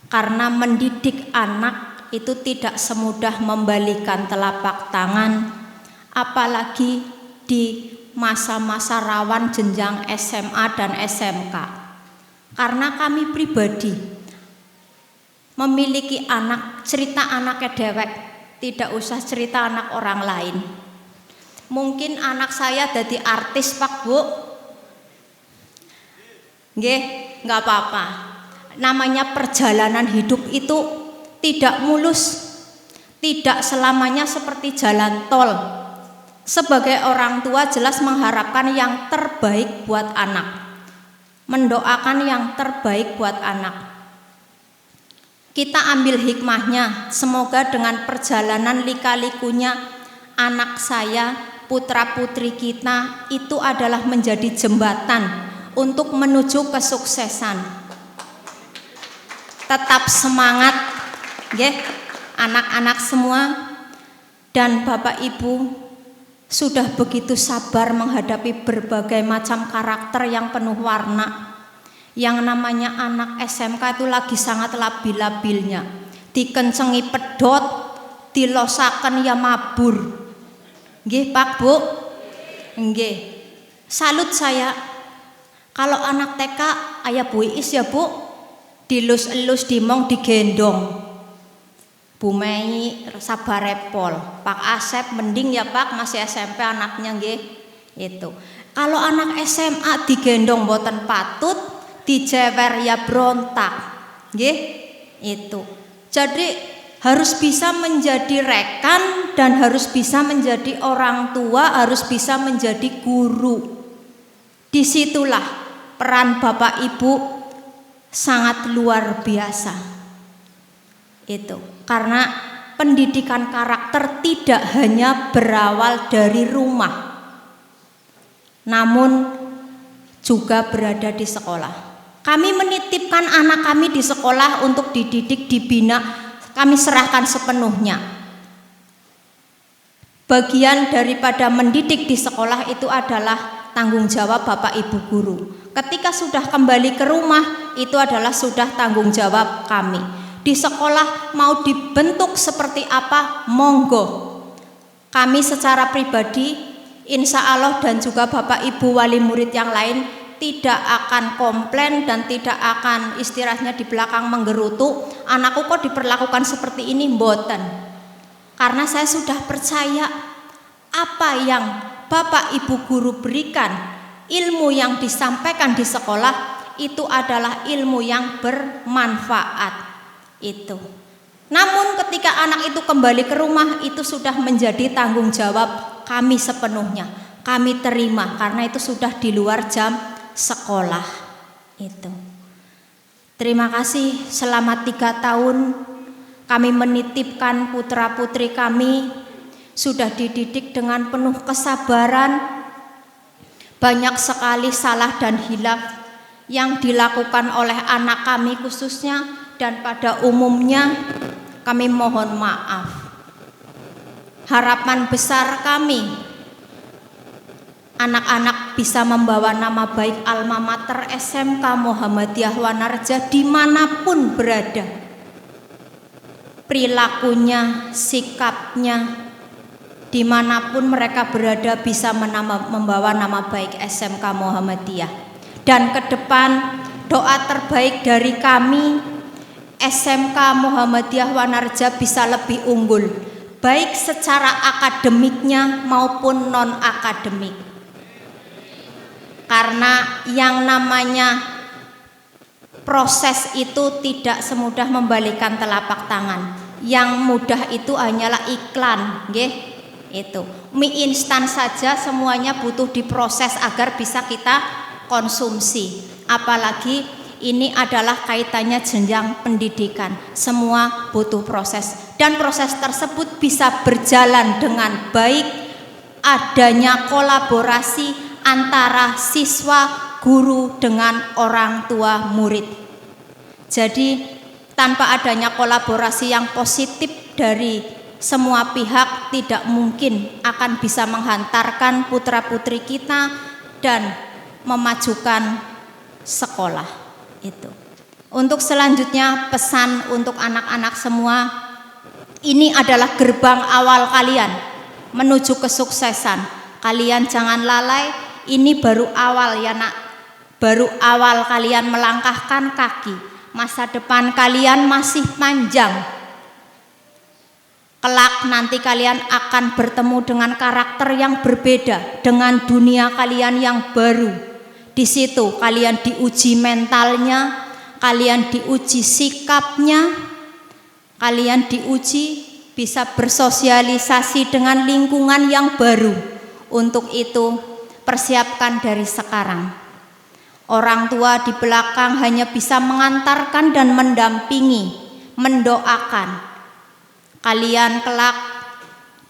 Karena mendidik anak itu tidak semudah membalikan telapak tangan, apalagi di masa-masa rawan jenjang SMA dan SMK. Karena kami pribadi memiliki anak, cerita anaknya dewek, tidak usah cerita anak orang lain. Mungkin anak saya jadi artis Pak Bu, nggih, nggak apa-apa. Namanya perjalanan hidup itu tidak mulus, tidak selamanya seperti jalan tol. Sebagai orang tua jelas mengharapkan yang terbaik buat anak, mendoakan yang terbaik buat anak. Kita ambil hikmahnya, semoga dengan perjalanan lika-likunya anak saya, putra putri kita itu adalah menjadi jembatan untuk menuju kesuksesan. Tetap semangat, nggih, anak-anak semua, dan Bapak Ibu sudah begitu sabar menghadapi berbagai macam karakter yang penuh warna. Yang namanya anak SMK itu lagi sangat labil-labilnya, dikencengi pedot, dilosaken ya mabur. Nggih Pak Bu, nggih. Salut saya Kalau anak TK, ayah Bu Iis ya Bu, dilus-elus dimong digendong. Bu Mei sabar repol, Pak Asep mending ya Pak, masih SMP anaknya nggih. Itu. Kalau anak SMA digendong mboten patut, dijewer ya berontak. Nggih? Itu. Jadi harus bisa menjadi rekan dan harus bisa menjadi orang tua, harus bisa menjadi guru. Disitulah peran Bapak Ibu sangat luar biasa. Itu karena pendidikan karakter tidak hanya berawal dari rumah, namun juga berada di sekolah. Kami menitipkan anak kami di sekolah untuk dididik, dibina, kami serahkan sepenuhnya. Bagian daripada mendidik di sekolah itu adalah tanggung jawab Bapak Ibu guru. Ketika sudah kembali ke rumah, itu adalah sudah tanggung jawab kami. Di sekolah mau dibentuk seperti apa, monggo. Kami secara pribadi, insya Allah dan juga Bapak Ibu wali murid yang lain tidak akan komplain dan tidak akan istilahnya di belakang menggerutu, anakku kok diperlakukan seperti ini, mboten. Karena saya sudah percaya apa yang Bapak Ibu guru berikan, ilmu yang disampaikan di sekolah itu adalah ilmu yang bermanfaat. Itu. Namun ketika anak itu kembali ke rumah, itu sudah menjadi tanggung jawab kami sepenuhnya. Kami terima karena itu sudah di luar jam sekolah. Itu. Terima kasih, selama 3 tahun kami menitipkan putra putri kami, sudah dididik dengan penuh kesabaran. Banyak sekali salah dan hilaf yang dilakukan oleh anak kami khususnya dan pada umumnya, kami mohon maaf. Harapan besar kami, anak-anak bisa membawa nama baik alma mater SMK Muhammadiyah Wanarja dimanapun berada. Perilakunya, sikapnya, dimanapun mereka berada bisa membawa nama baik SMK Muhammadiyah. Dan ke depan doa terbaik dari kami, SMK Muhammadiyah Wanarja bisa lebih unggul, baik secara akademiknya maupun non-akademik. Karena yang namanya proses itu tidak semudah membalikan telapak tangan. Yang mudah itu hanyalah iklan, nggih. Itu mie instan saja semuanya butuh diproses agar bisa kita konsumsi. Apalagi ini adalah kaitannya jenjang pendidikan. Semua butuh proses dan proses tersebut bisa berjalan dengan baik adanya kolaborasi antara siswa, guru dengan orang tua murid. Jadi tanpa adanya kolaborasi yang positif dari semua pihak tidak mungkin akan bisa menghantarkan putra-putri kita dan memajukan sekolah. Itu. Untuk selanjutnya pesan untuk anak-anak semua, ini adalah gerbang awal kalian menuju kesuksesan. Kalian jangan lalai, ini baru awal ya nak. Baru awal kalian melangkahkan kaki. Masa depan kalian masih panjang. Kelak nanti kalian akan bertemu dengan karakter yang berbeda, dengan dunia kalian yang baru. Di situ kalian diuji mentalnya, kalian diuji sikapnya, kalian diuji bisa bersosialisasi dengan lingkungan yang baru. Untuk itu persiapkan dari sekarang. Orang tua di belakang hanya bisa mengantarkan dan mendampingi, mendoakan. Kalian kelak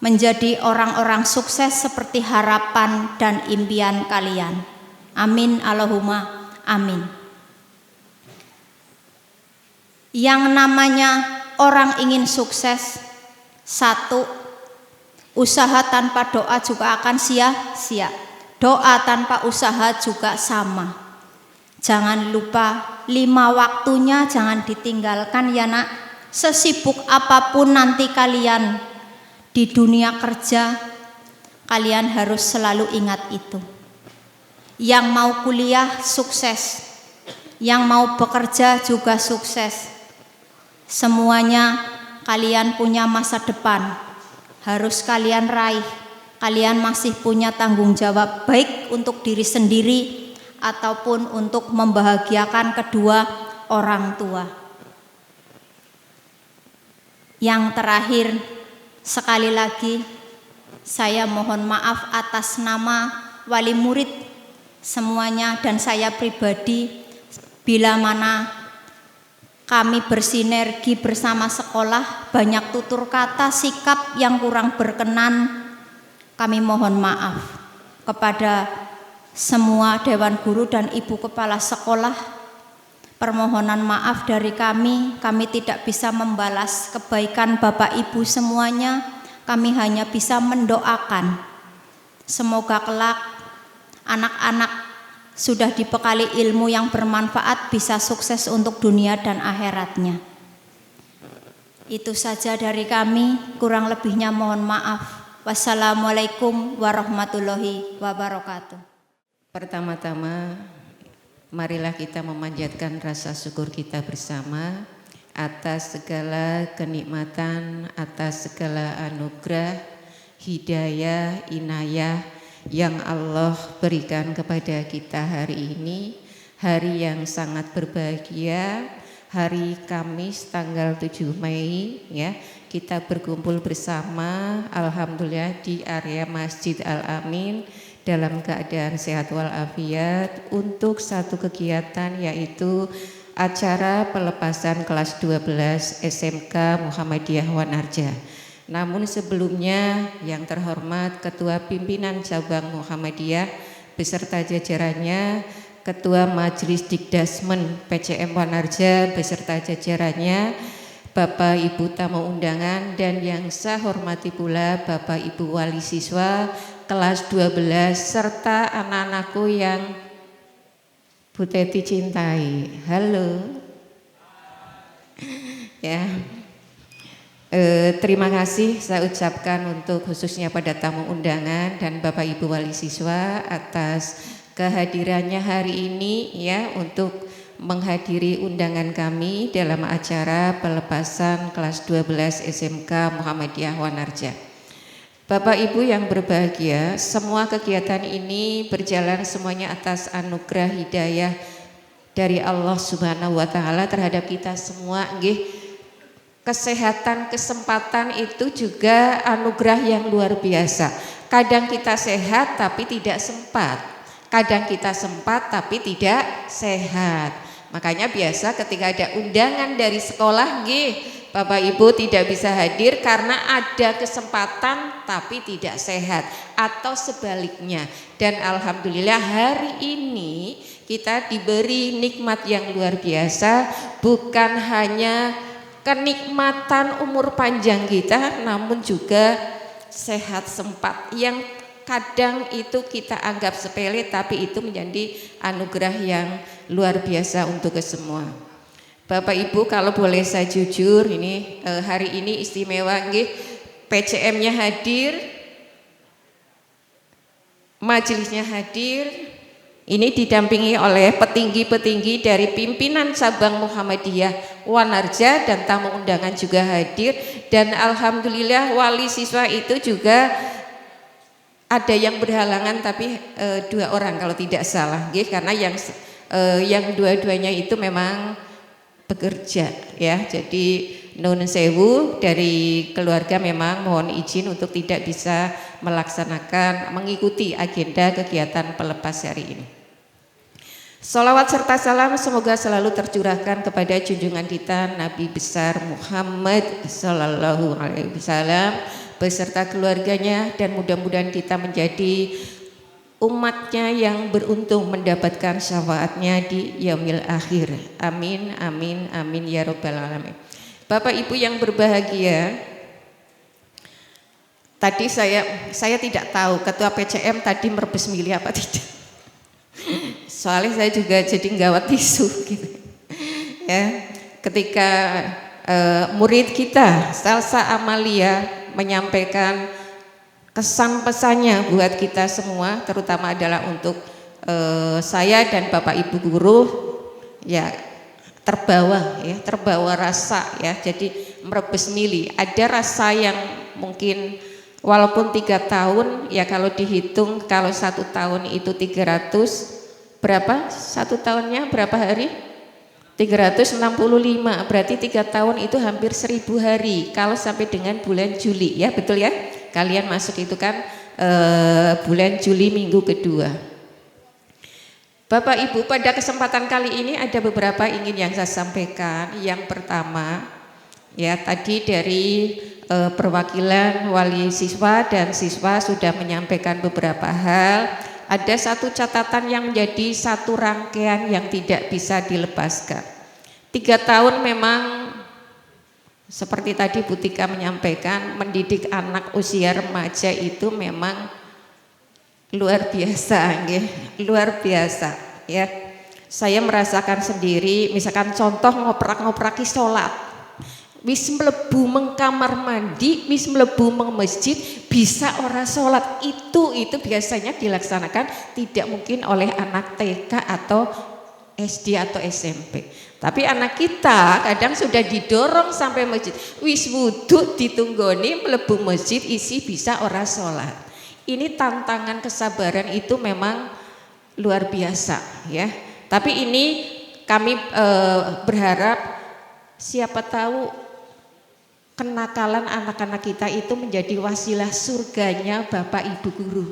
menjadi orang-orang sukses seperti harapan dan impian kalian. Amin Allahumma amin. Yang namanya orang ingin sukses, satu, usaha tanpa doa juga akan sia-sia. Doa tanpa usaha juga sama. Jangan lupa 5 waktunya jangan ditinggalkan ya nak. Sesibuk apapun nanti kalian di dunia kerja, kalian harus selalu ingat itu. Yang mau kuliah sukses, yang mau bekerja juga sukses. Semuanya kalian punya masa depan, harus kalian raih. Kalian masih punya tanggung jawab baik untuk diri sendiri ataupun untuk membahagiakan kedua orang tua. Yang terakhir, sekali lagi saya mohon maaf atas nama wali murid semuanya dan saya pribadi bila mana kami bersinergi bersama sekolah banyak tutur kata sikap yang kurang berkenan, kami mohon maaf kepada semua dewan guru dan ibu kepala sekolah. Permohonan maaf dari kami tidak bisa membalas kebaikan Bapak Ibu semuanya. Kami hanya bisa mendoakan semoga kelak anak-anak sudah dibekali ilmu yang bermanfaat bisa sukses untuk dunia dan akhiratnya. Itu saja dari kami, kurang lebihnya mohon maaf. Wassalamualaikum warahmatullahi wabarakatuh. Pertama-tama marilah kita memanjatkan rasa syukur kita bersama atas segala kenikmatan, atas segala anugerah, hidayah, inayah yang Allah berikan kepada kita hari ini, hari yang sangat berbahagia, hari Kamis tanggal 7 Mei ya. Kita berkumpul bersama alhamdulillah di area Masjid Al-Amin dalam keadaan sehat walafiat untuk satu kegiatan yaitu acara pelepasan kelas 12 SMK Muhammadiyah Wanarja. Namun sebelumnya yang terhormat Ketua Pimpinan Cabang Muhammadiyah beserta jajarannya, Ketua Majelis Dikdasmen PCM Wanarja beserta jajarannya, Bapak Ibu tamu undangan dan yang saya hormati pula Bapak Ibu wali siswa kelas 12 serta anak-anakku yang Bu Teti cintai. Halo. Ya. Terima kasih saya ucapkan untuk khususnya pada tamu undangan dan Bapak Ibu wali siswa atas kehadirannya hari ini ya untuk menghadiri undangan kami dalam acara pelepasan kelas 12 SMK Muhammadiyah Wanarja. Bapak Ibu yang berbahagia, semua kegiatan ini berjalan semuanya atas anugerah hidayah dari Allah Subhanahu wa taala terhadap kita semua nggih. Kesehatan, kesempatan itu juga anugerah yang luar biasa. Kadang kita sehat tapi tidak sempat. Kadang kita sempat tapi tidak sehat. Makanya biasa ketika ada undangan dari sekolah nggih, Bapak Ibu tidak bisa hadir karena ada kesempatan tapi tidak sehat atau sebaliknya. Dan alhamdulillah hari ini kita diberi nikmat yang luar biasa, bukan hanya kenikmatan umur panjang kita namun juga sehat sempat yang kadang itu kita anggap sepele tapi itu menjadi anugerah yang luar biasa untuk semua. Bapak Ibu kalau boleh saya jujur ini hari ini istimewa nggih, PCM-nya hadir, majelisnya hadir, ini didampingi oleh petinggi-petinggi dari pimpinan cabang Muhammadiyah Wanarja dan tamu undangan juga hadir dan alhamdulillah wali siswa itu juga ada yang berhalangan tapi 2 orang kalau tidak salah nggih, karena yang dua-duanya itu memang bekerja ya. Jadi nun sewu dari keluarga memang mohon izin untuk tidak bisa mengikuti agenda kegiatan pelepas hari ini. Salawat serta salam semoga selalu tercurahkan kepada junjungan kita Nabi besar Muhammad sallallahu alaihi wasallam beserta keluarganya dan mudah-mudahan kita menjadi umatnya yang beruntung mendapatkan syafaatnya di yaumil akhir. Amin, amin, amin ya rabbal alamin. Bapak Ibu yang berbahagia, tadi saya tidak tahu Ketua PCM tadi merebus milih apa tidak. Soalnya saya juga jadi nggawat tisu gitu. Ya, ketika murid kita Salsa Amalia menyampaikan kesan pesannya buat kita semua, terutama adalah untuk saya dan Bapak Ibu guru ya terbawa rasa ya, jadi merebes mili. Ada rasa yang mungkin walaupun 3 tahun ya, kalau dihitung kalau 1 tahun itu 300 berapa? 1 tahunnya berapa hari? 365, berarti 3 tahun itu hampir 1000 hari kalau sampai dengan bulan Juli ya, betul ya? Kalian masuk itu kan bulan Juli minggu kedua. Bapak Ibu, pada kesempatan kali ini ada beberapa ingin yang saya sampaikan. Yang pertama, ya tadi dari perwakilan wali siswa dan siswa sudah menyampaikan beberapa hal. Ada satu catatan yang menjadi satu rangkaian yang tidak bisa dilepaskan. 3 tahun memang seperti tadi Bu Tika menyampaikan, mendidik anak usia remaja itu memang luar biasa, luar biasa ya. Saya merasakan sendiri, misalkan contoh ngoprak-ngopraki sholat, wis mlebu mengkamar mandi, wis mlebu meng masjid, bisa ora sholat, itu biasanya dilaksanakan tidak mungkin oleh anak TK atau SD atau SMP. Tapi anak kita kadang sudah didorong sampai masjid, wis wudhu ditunggoni mlebu masjid isi bisa ora sholat. Ini tantangan kesabaran itu memang luar biasa ya. Tapi ini kami berharap siapa tahu kenakalan anak-anak kita itu menjadi wasilah surganya Bapak Ibu guru.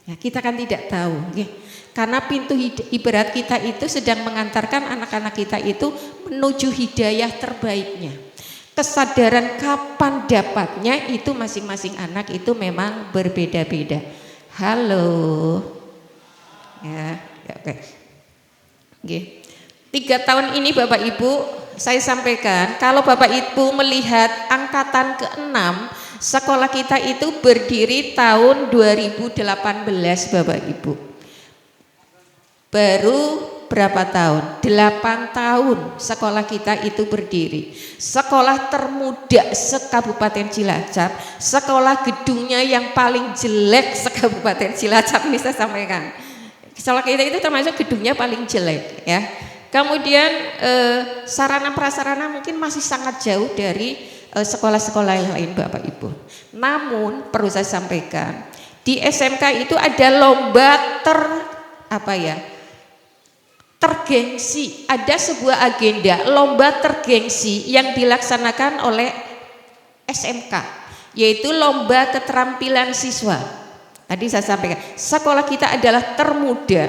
Ya, kita kan tidak tahu ya. Karena pintu ibarat kita itu sedang mengantarkan anak-anak kita itu menuju hidayah terbaiknya. Kesadaran kapan dapatnya itu masing-masing anak itu memang berbeda-beda. Halo, ya oke. 3 tahun ini Bapak Ibu saya sampaikan, kalau Bapak Ibu melihat angkatan ke-6 sekolah kita itu berdiri tahun 2018 Bapak Ibu. Baru berapa tahun? 8 tahun sekolah kita itu berdiri. Sekolah termuda se-Kabupaten Cilacap, sekolah gedungnya yang paling jelek se-Kabupaten Cilacap, ini saya sampaikan. Sekolah kita itu termasuk gedungnya paling jelek ya. Kemudian sarana prasarana mungkin masih sangat jauh dari sekolah-sekolah yang lain Bapak Ibu. Namun perlu saya sampaikan, di SMK itu ada lomba tergengsi, ada sebuah agenda lomba tergengsi yang dilaksanakan oleh SMK, yaitu lomba keterampilan siswa. Tadi saya sampaikan, sekolah kita adalah termuda,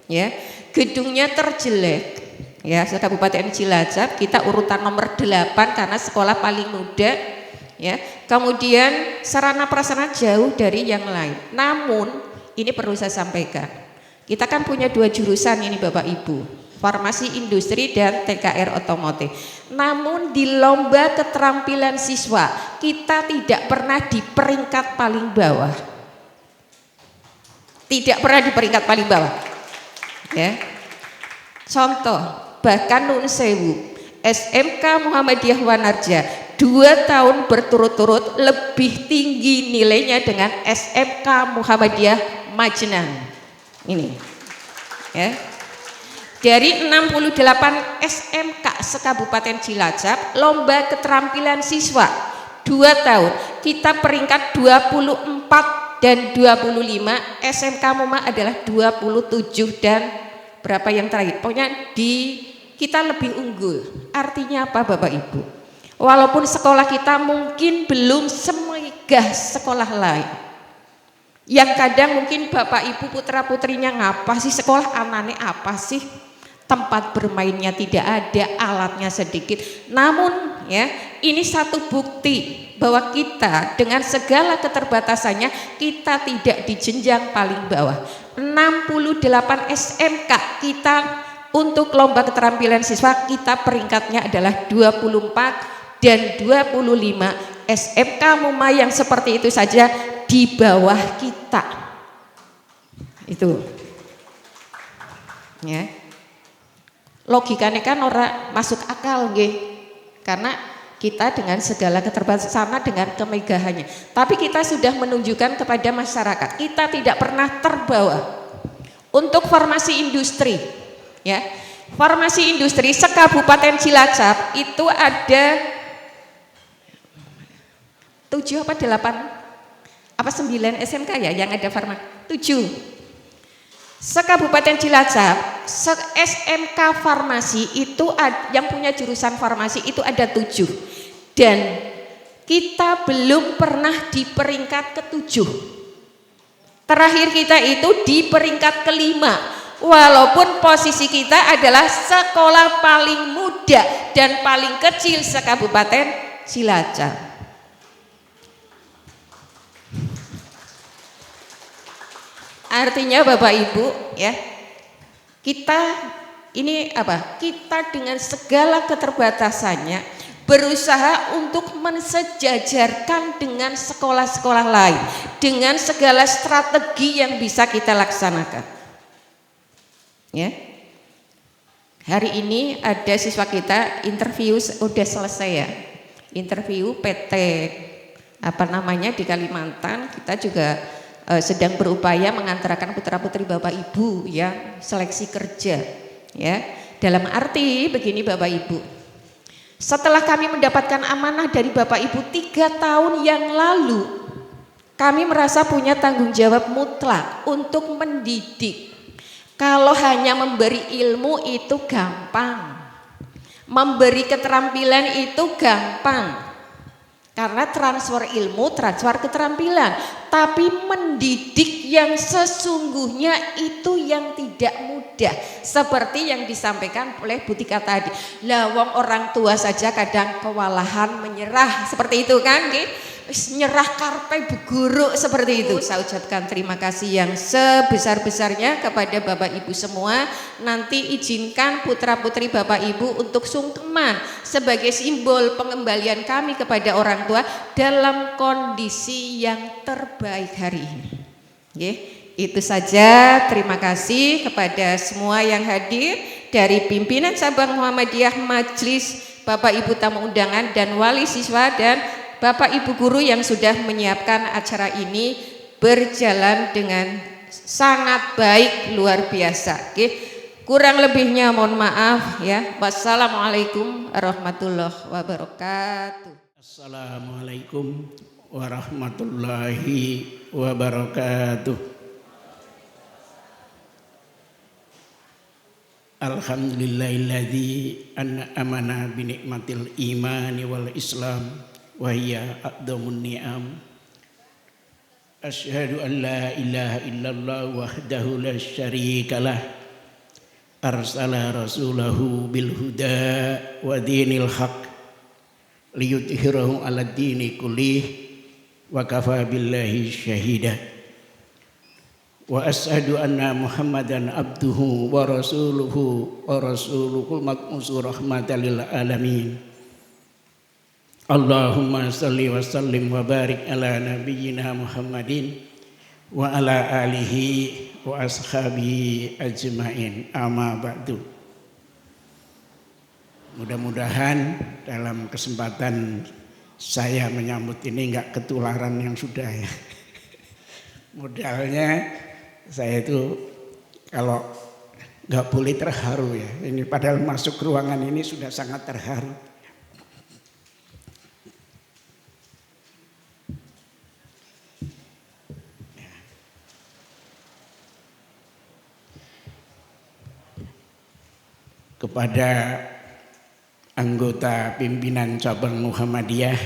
ya, gedungnya terjelek, ya, se-Kabupaten Cilacap kita urutan nomor 8 karena sekolah paling muda, ya. Kemudian sarana prasarana jauh dari yang lain. Namun ini perlu saya sampaikan. Kita kan punya 2 jurusan ini Bapak Ibu, farmasi industri dan TKR otomotif. Namun di lomba keterampilan siswa kita tidak pernah di peringkat paling bawah. Tidak pernah di peringkat paling bawah. Ya. Contoh, bahkan nun sewu, SMK Muhammadiyah Wanarja 2 tahun berturut-turut lebih tinggi nilainya dengan SMK Muhammadiyah Majnan. Ini ya, dari 68 SMK se-Kabupaten Cilacap lomba keterampilan siswa 2 tahun kita peringkat 24 dan 25, SMK Muma adalah 27 dan berapa yang terakhir, pokoknya kita lebih unggul. Artinya apa Bapak Ibu? Walaupun sekolah kita mungkin belum semegah sekolah lain, yang kadang mungkin Bapak Ibu putra putrinya ngapa sih sekolah, anaknya apa sih, tempat bermainnya tidak ada, alatnya sedikit. Namun ya, ini satu bukti bahwa kita dengan segala keterbatasannya kita tidak di jenjang paling bawah. 68 SMK kita untuk lomba keterampilan siswa kita peringkatnya adalah 24 dan 25. SMK Muma yang seperti itu saja di bawah kita. Itu ya, logikanya kan orang masuk akal nggih, karena kita dengan segala keterbatasan dengan kemegahannya, tapi kita sudah menunjukkan kepada masyarakat kita tidak pernah terbawa untuk formasi industri, ya. Formasi industri se-Kabupaten Cilacap itu ada 7 apa 8 apa 9 SMK ya yang ada farmasi 7. Se-Kabupaten Cilacap SMK farmasi itu yang punya jurusan farmasi itu ada 7 dan kita belum pernah di peringkat ke-7. Terakhir kita itu di peringkat ke-5. Walaupun posisi kita adalah sekolah paling muda dan paling kecil se-Kabupaten Cilacap. Artinya Bapak Ibu ya, kita ini apa? Kita dengan segala keterbatasannya berusaha untuk mensejajarkan dengan sekolah-sekolah lain dengan segala strategi yang bisa kita laksanakan. Ya. Hari ini ada siswa kita interview udah selesai ya. Interview PT apa namanya di Kalimantan, kita juga sedang berupaya mengantarkan putra-putri Bapak Ibu ya seleksi kerja ya. Dalam arti begini Bapak Ibu. Setelah kami mendapatkan amanah dari Bapak Ibu 3 tahun yang lalu, kami merasa punya tanggung jawab mutlak untuk mendidik. Kalau hanya memberi ilmu itu gampang, memberi keterampilan itu gampang, karena transfer ilmu, transfer keterampilan. Tapi mendidik yang sesungguhnya itu yang tidak mudah, seperti yang disampaikan oleh Bu Tika tadi. Lah wong orang tua saja kadang kewalahan menyerah, seperti itu kan? Nyerah karpe beguruk seperti itu. Saya ucapkan terima kasih yang sebesar-besarnya kepada Bapak Ibu semua. Nanti izinkan putra-putri Bapak Ibu untuk sungkeman sebagai simbol pengembalian kami kepada orang tua dalam kondisi yang terbaik hari ini. Itu saja, terima kasih kepada semua yang hadir dari pimpinan cabang Muhammadiyah, majelis, Bapak Ibu tamu undangan dan wali siswa dan Bapak Ibu guru yang sudah menyiapkan acara ini berjalan dengan sangat baik, luar biasa. Kurang lebihnya mohon maaf ya. Wassalamualaikum warahmatullahi wabarakatuh. Assalamualaikum warahmatullahi wabarakatuh. Alhamdulillahilladzi an'amana bi nikmatil imani wal islam wa hiya aqdamun ni'am. Asyhadu an la ilaha illallah wahdahu la syarikalah arsala rasulahu bil huda wa dinil haq liyudhhirahu 'ala dini kullih wa kafa billahi syahida. Wa asyhadu anna Muhammadan abduhu wa rasuluhul maqmusu rahmatan lil alamin. Allahumma salli wa sallim wa barik ala nabiyyina Muhammadin wa ala alihi wa ashabihi ajmain. Amma ba'du. Mudah-mudahan dalam kesempatan saya menyambut ini enggak ketularan yang sudah ya. Modalnya saya itu kalau enggak boleh terharu ya. Ini padahal masuk ruangan ini sudah sangat terharu. Kepada anggota pimpinan cabang Muhammadiyah,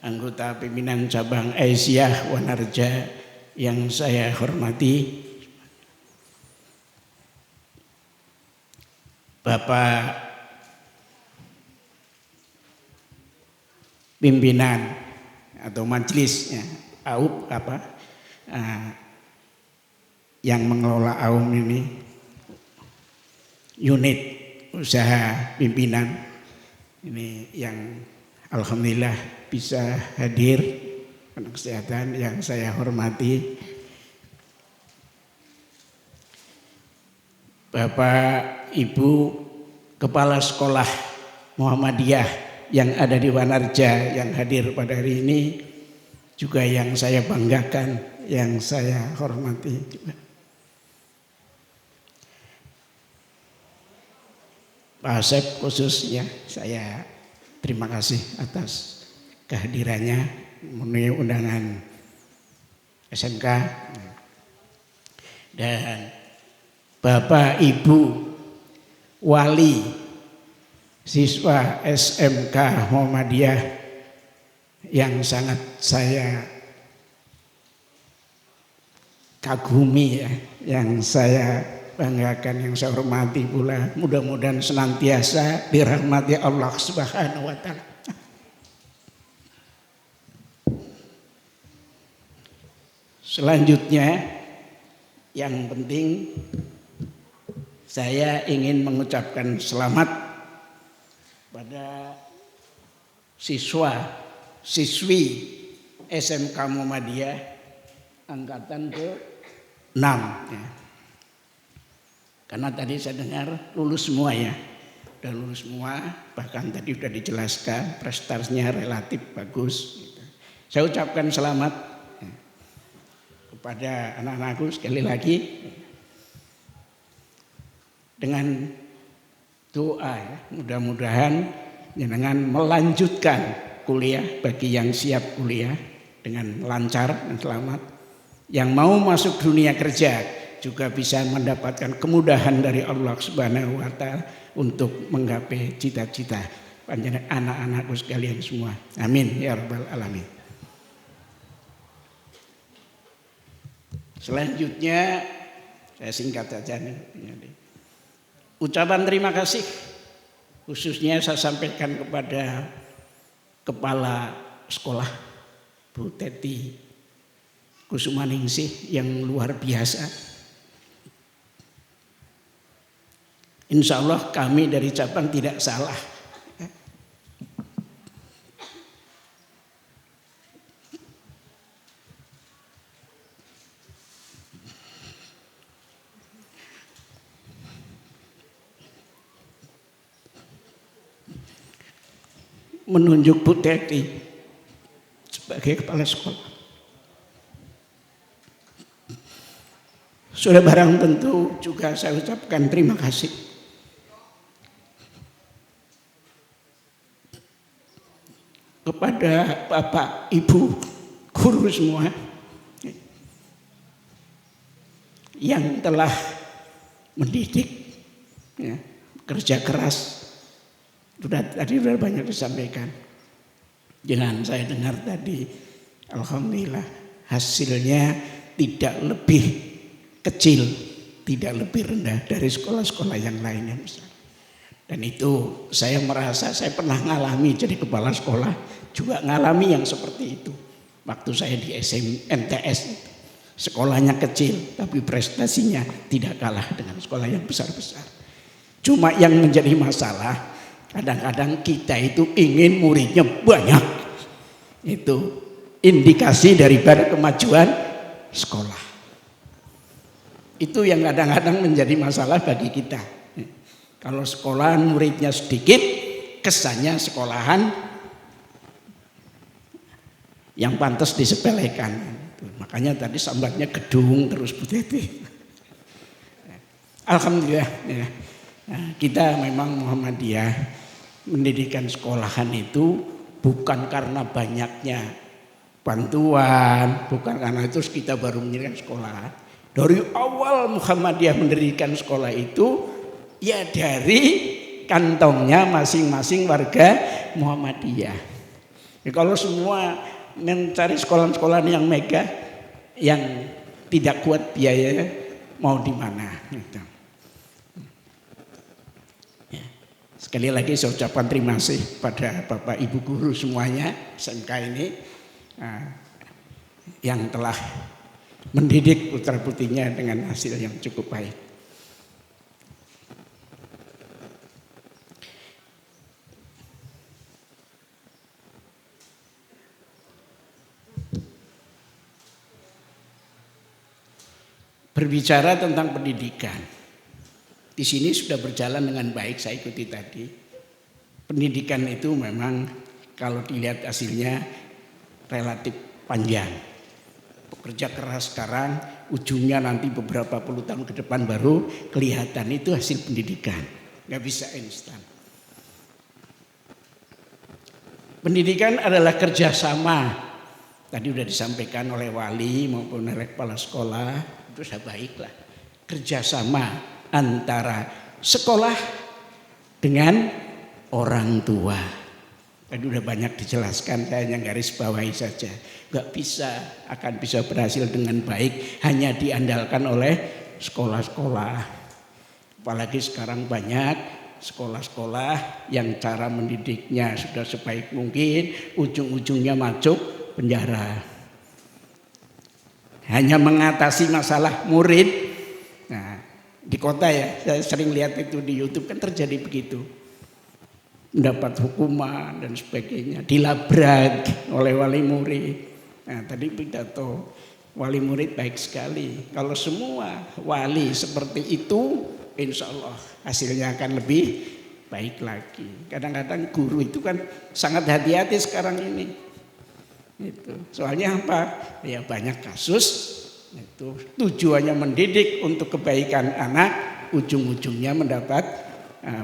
anggota pimpinan cabang Aisyah Wanarja yang saya hormati, Bapak pimpinan atau majelisnya AUP yang mengelola AUM ini, unit usaha pimpinan ini yang alhamdulillah bisa hadir, anak kesehatan yang saya hormati, Bapak Ibu Kepala Sekolah Muhammadiyah yang ada di Wanarja yang hadir pada hari ini, juga yang saya banggakan, yang saya hormati juga. Pak Asep khususnya saya terima kasih atas kehadirannya memenuhi undangan SMK, dan Bapak Ibu wali siswa SMK Muhammadiyah yang sangat saya kagumi ya, yang saya banggakan, yang saya hormati pula. Mudah-mudahan senantiasa dirahmati Allah Subhanahu wa taala. Selanjutnya yang penting saya ingin mengucapkan selamat pada siswi SMK Muhammadiyah angkatan ke-6 ya. Karena tadi saya dengar lulus semua ya, udah lulus semua, bahkan tadi sudah dijelaskan prestasinya relatif bagus. Gitu. Saya ucapkan selamat ya, kepada anak-anakku sekali lagi dengan doa ya, mudah-mudahan dengan melanjutkan kuliah bagi yang siap kuliah dengan lancar dan selamat, yang mau masuk dunia kerja juga bisa mendapatkan kemudahan dari Allah Subhanahu wa taala untuk menggapai cita-cita panjenengan anak-anakku sekalian semua. Amin ya rabbal alamin. Selanjutnya saya singkat saja nih. Ucapan terima kasih khususnya saya sampaikan kepada Kepala Sekolah Bu Teti Kusumaningsih yang luar biasa. Insya Allah kami dari cabang tidak salah. Menunjuk Bu Teti sebagai kepala sekolah. Sudah barang tentu juga saya ucapkan terima kasih kepada Bapak Ibu guru semua yang telah mendidik ya, kerja keras. Tadi sudah banyak disampaikan. Jangan saya dengar tadi, alhamdulillah hasilnya tidak lebih kecil, tidak lebih rendah dari sekolah-sekolah yang lainnya. Dan itu saya merasa saya pernah ngalami jadi kepala sekolah, juga ngalami yang seperti itu. Waktu saya di MTS itu. Sekolahnya kecil tapi prestasinya tidak kalah dengan sekolah yang besar-besar. Cuma yang menjadi masalah kadang-kadang kita itu ingin muridnya banyak. Itu indikasi daripada kemajuan sekolah. Itu yang kadang-kadang menjadi masalah bagi kita. Kalau sekolahan muridnya sedikit, kesannya sekolahan yang pantas disepelekan. Makanya tadi sambatnya gedung terus Bu Teti. Alhamdulillah ya. Nah, kita memang Muhammadiyah mendidikan sekolahan itu bukan karena banyaknya bantuan, bukan karena itu kita baru mendirikan sekolah. Dari awal Muhammadiyah mendirikan sekolah itu ya dari kantongnya masing-masing warga Muhammadiyah. Ya, kalau semua mencari sekolah-sekolah yang megah, yang tidak kuat biaya, mau di mana? Gitu. Ya. Sekali lagi saya ucapkan terima kasih pada Bapak Ibu guru semuanya SMK ini yang telah mendidik putra-putrinya dengan hasil yang cukup baik. Berbicara tentang pendidikan, di sini sudah berjalan dengan baik, saya ikuti tadi. Pendidikan itu memang kalau dilihat hasilnya relatif panjang. Bekerja keras sekarang, ujungnya nanti beberapa puluh tahun ke depan baru kelihatan itu hasil pendidikan. nggak bisa instan. Pendidikan adalah kerjasama. Tadi sudah disampaikan oleh wali maupun oleh kepala sekolah, itu sudah baiklah. Kerjasama antara sekolah dengan orang tua. Tadi sudah banyak dijelaskan, saya hanya garis bawahi saja. Gak akan bisa berhasil dengan baik hanya diandalkan oleh sekolah-sekolah. Apalagi sekarang banyak sekolah-sekolah yang cara mendidiknya sudah sebaik mungkin, ujung-ujungnya masuk penjara. Hanya mengatasi masalah murid. Nah, di kota ya, saya sering lihat itu di YouTube kan terjadi begitu. Mendapat hukuman dan sebagainya, dilabrak oleh wali murid. Nah, tadi pidato wali murid baik sekali. Kalau semua wali seperti itu, insya Allah hasilnya akan lebih baik lagi. Kadang-kadang guru itu kan sangat hati-hati sekarang ini. Itu. Soalnya apa? Ya banyak kasus itu tujuannya mendidik untuk kebaikan anak, ujung-ujungnya mendapat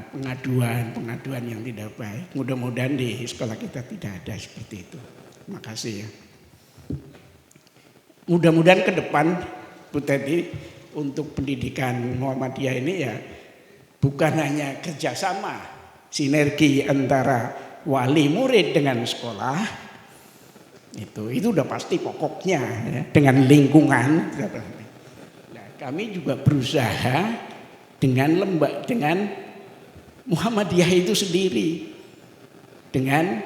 pengaduan yang tidak baik. Mudah-mudahan di sekolah kita tidak ada seperti itu. Terima kasih ya. Mudah-mudahan ke depan Bu Teti untuk pendidikan Muhammadiyah ini ya bukan hanya kerjasama, sinergi antara wali murid dengan sekolah, itu udah pasti pokoknya ya, dengan lingkungan. Nah, kami juga berusaha dengan Muhammadiyah itu sendiri, dengan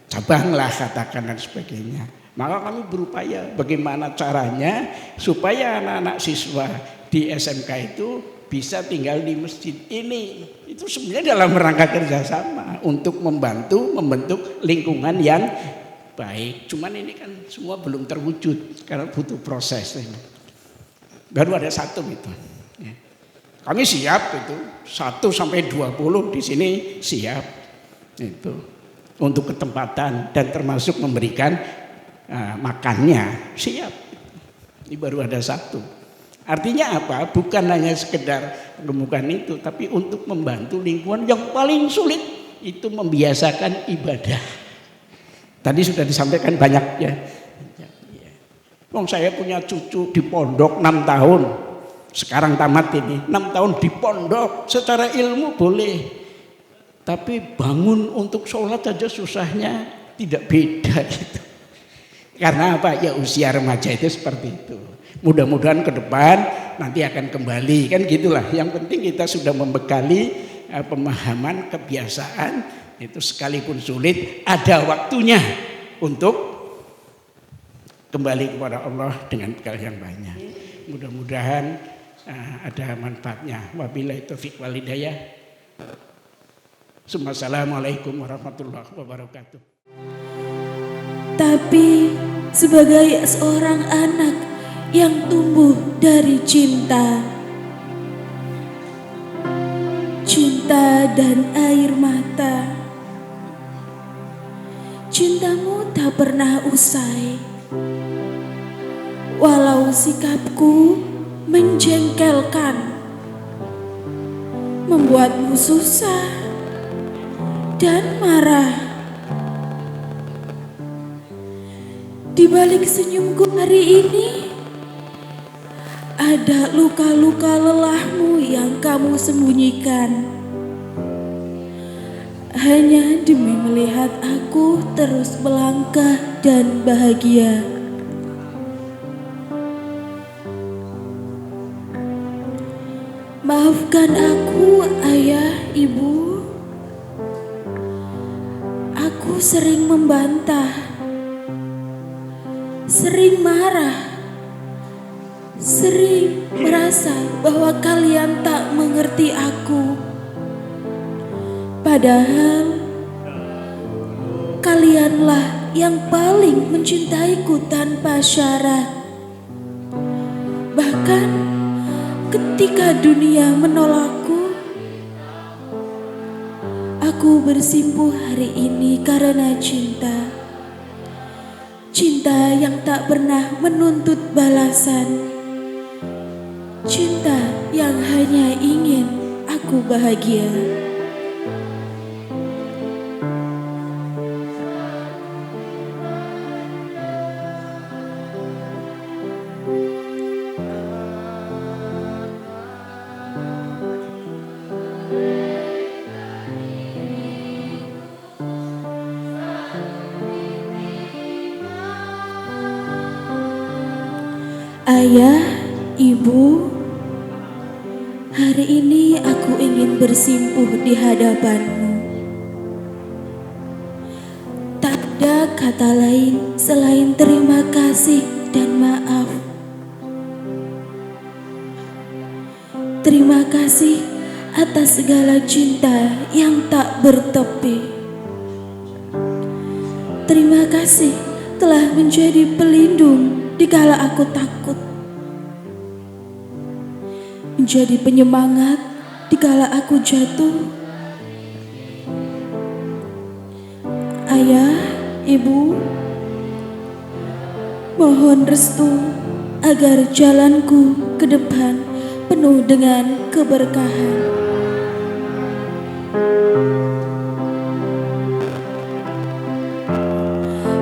cabang lah katakan dan sebagainya. Maka kami berupaya bagaimana caranya supaya anak-anak siswa di SMK itu bisa tinggal di masjid ini. Itu sebenarnya dalam rangka kerjasama untuk membentuk lingkungan yang baik. Cuman ini kan semua belum terwujud karena butuh proses. Baru ada satu itu. Kami siap itu 1 sampai 20 di sini siap itu untuk ketempatan dan termasuk memberikan makannya siap. Ini baru ada satu. Artinya apa? Bukan hanya sekedar pengembukan itu, tapi untuk membantu lingkungan yang paling sulit itu membiasakan ibadah. Tadi sudah disampaikan banyak ya. Saya punya cucu di pondok 6 tahun. Sekarang tamat ini 6 tahun di pondok. Secara ilmu boleh, tapi bangun untuk sholat aja susahnya tidak beda gitu. Karena apa? Ya usia remaja itu seperti itu. Mudah-mudahan ke depan nanti akan kembali kan gitulah. Yang penting kita sudah membekali pemahaman, kebiasaan itu sekalipun sulit ada waktunya untuk kembali kepada Allah dengan bekal yang banyak. Mudah-mudahan ada manfaatnya. Wabillahi taufiq wal hidayah. Assalamualaikum warahmatullahi wabarakatuh. Tapi sebagai seorang anak yang tumbuh dari cinta dan air mata, cintamu tak pernah usai. Walau sikapku menjengkelkan, membuatmu susah dan marah. Di balik senyumku hari ini, ada luka-luka lelahmu yang kamu sembunyikan. Hanya demi melihat aku terus melangkah dan bahagia. Maafkan aku, ayah, ibu. Aku sering membantah, sering marah, sering merasa bahwa kalian tak mengerti aku. Padahal kalianlah yang paling mencintaiku tanpa syarat. Bahkan ketika dunia menolakku, aku bersimpuh hari ini karena cinta. Cinta yang tak pernah menuntut balasan. Cinta yang hanya ingin aku aku bahagia. Ayah, Ibu, hari ini aku ingin bersimpuh di hadapanmu. Tak ada kata lain selain terima kasih dan maaf. Terima kasih atas segala cinta yang tak bertepi. Terima kasih telah menjadi pelindung dikala aku takut, menjadi penyemangat dikala aku jatuh. Ayah, Ibu, mohon restu agar jalanku ke depan penuh dengan keberkahan.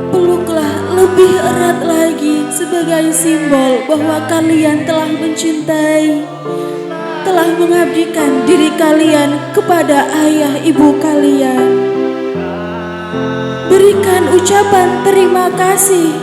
Peluklah lebih erat lagi sebagai simbol bahwa kalian telah mencintai, telah mengabdikan diri kalian kepada ayah ibu kalian. Berikan ucapan terima kasih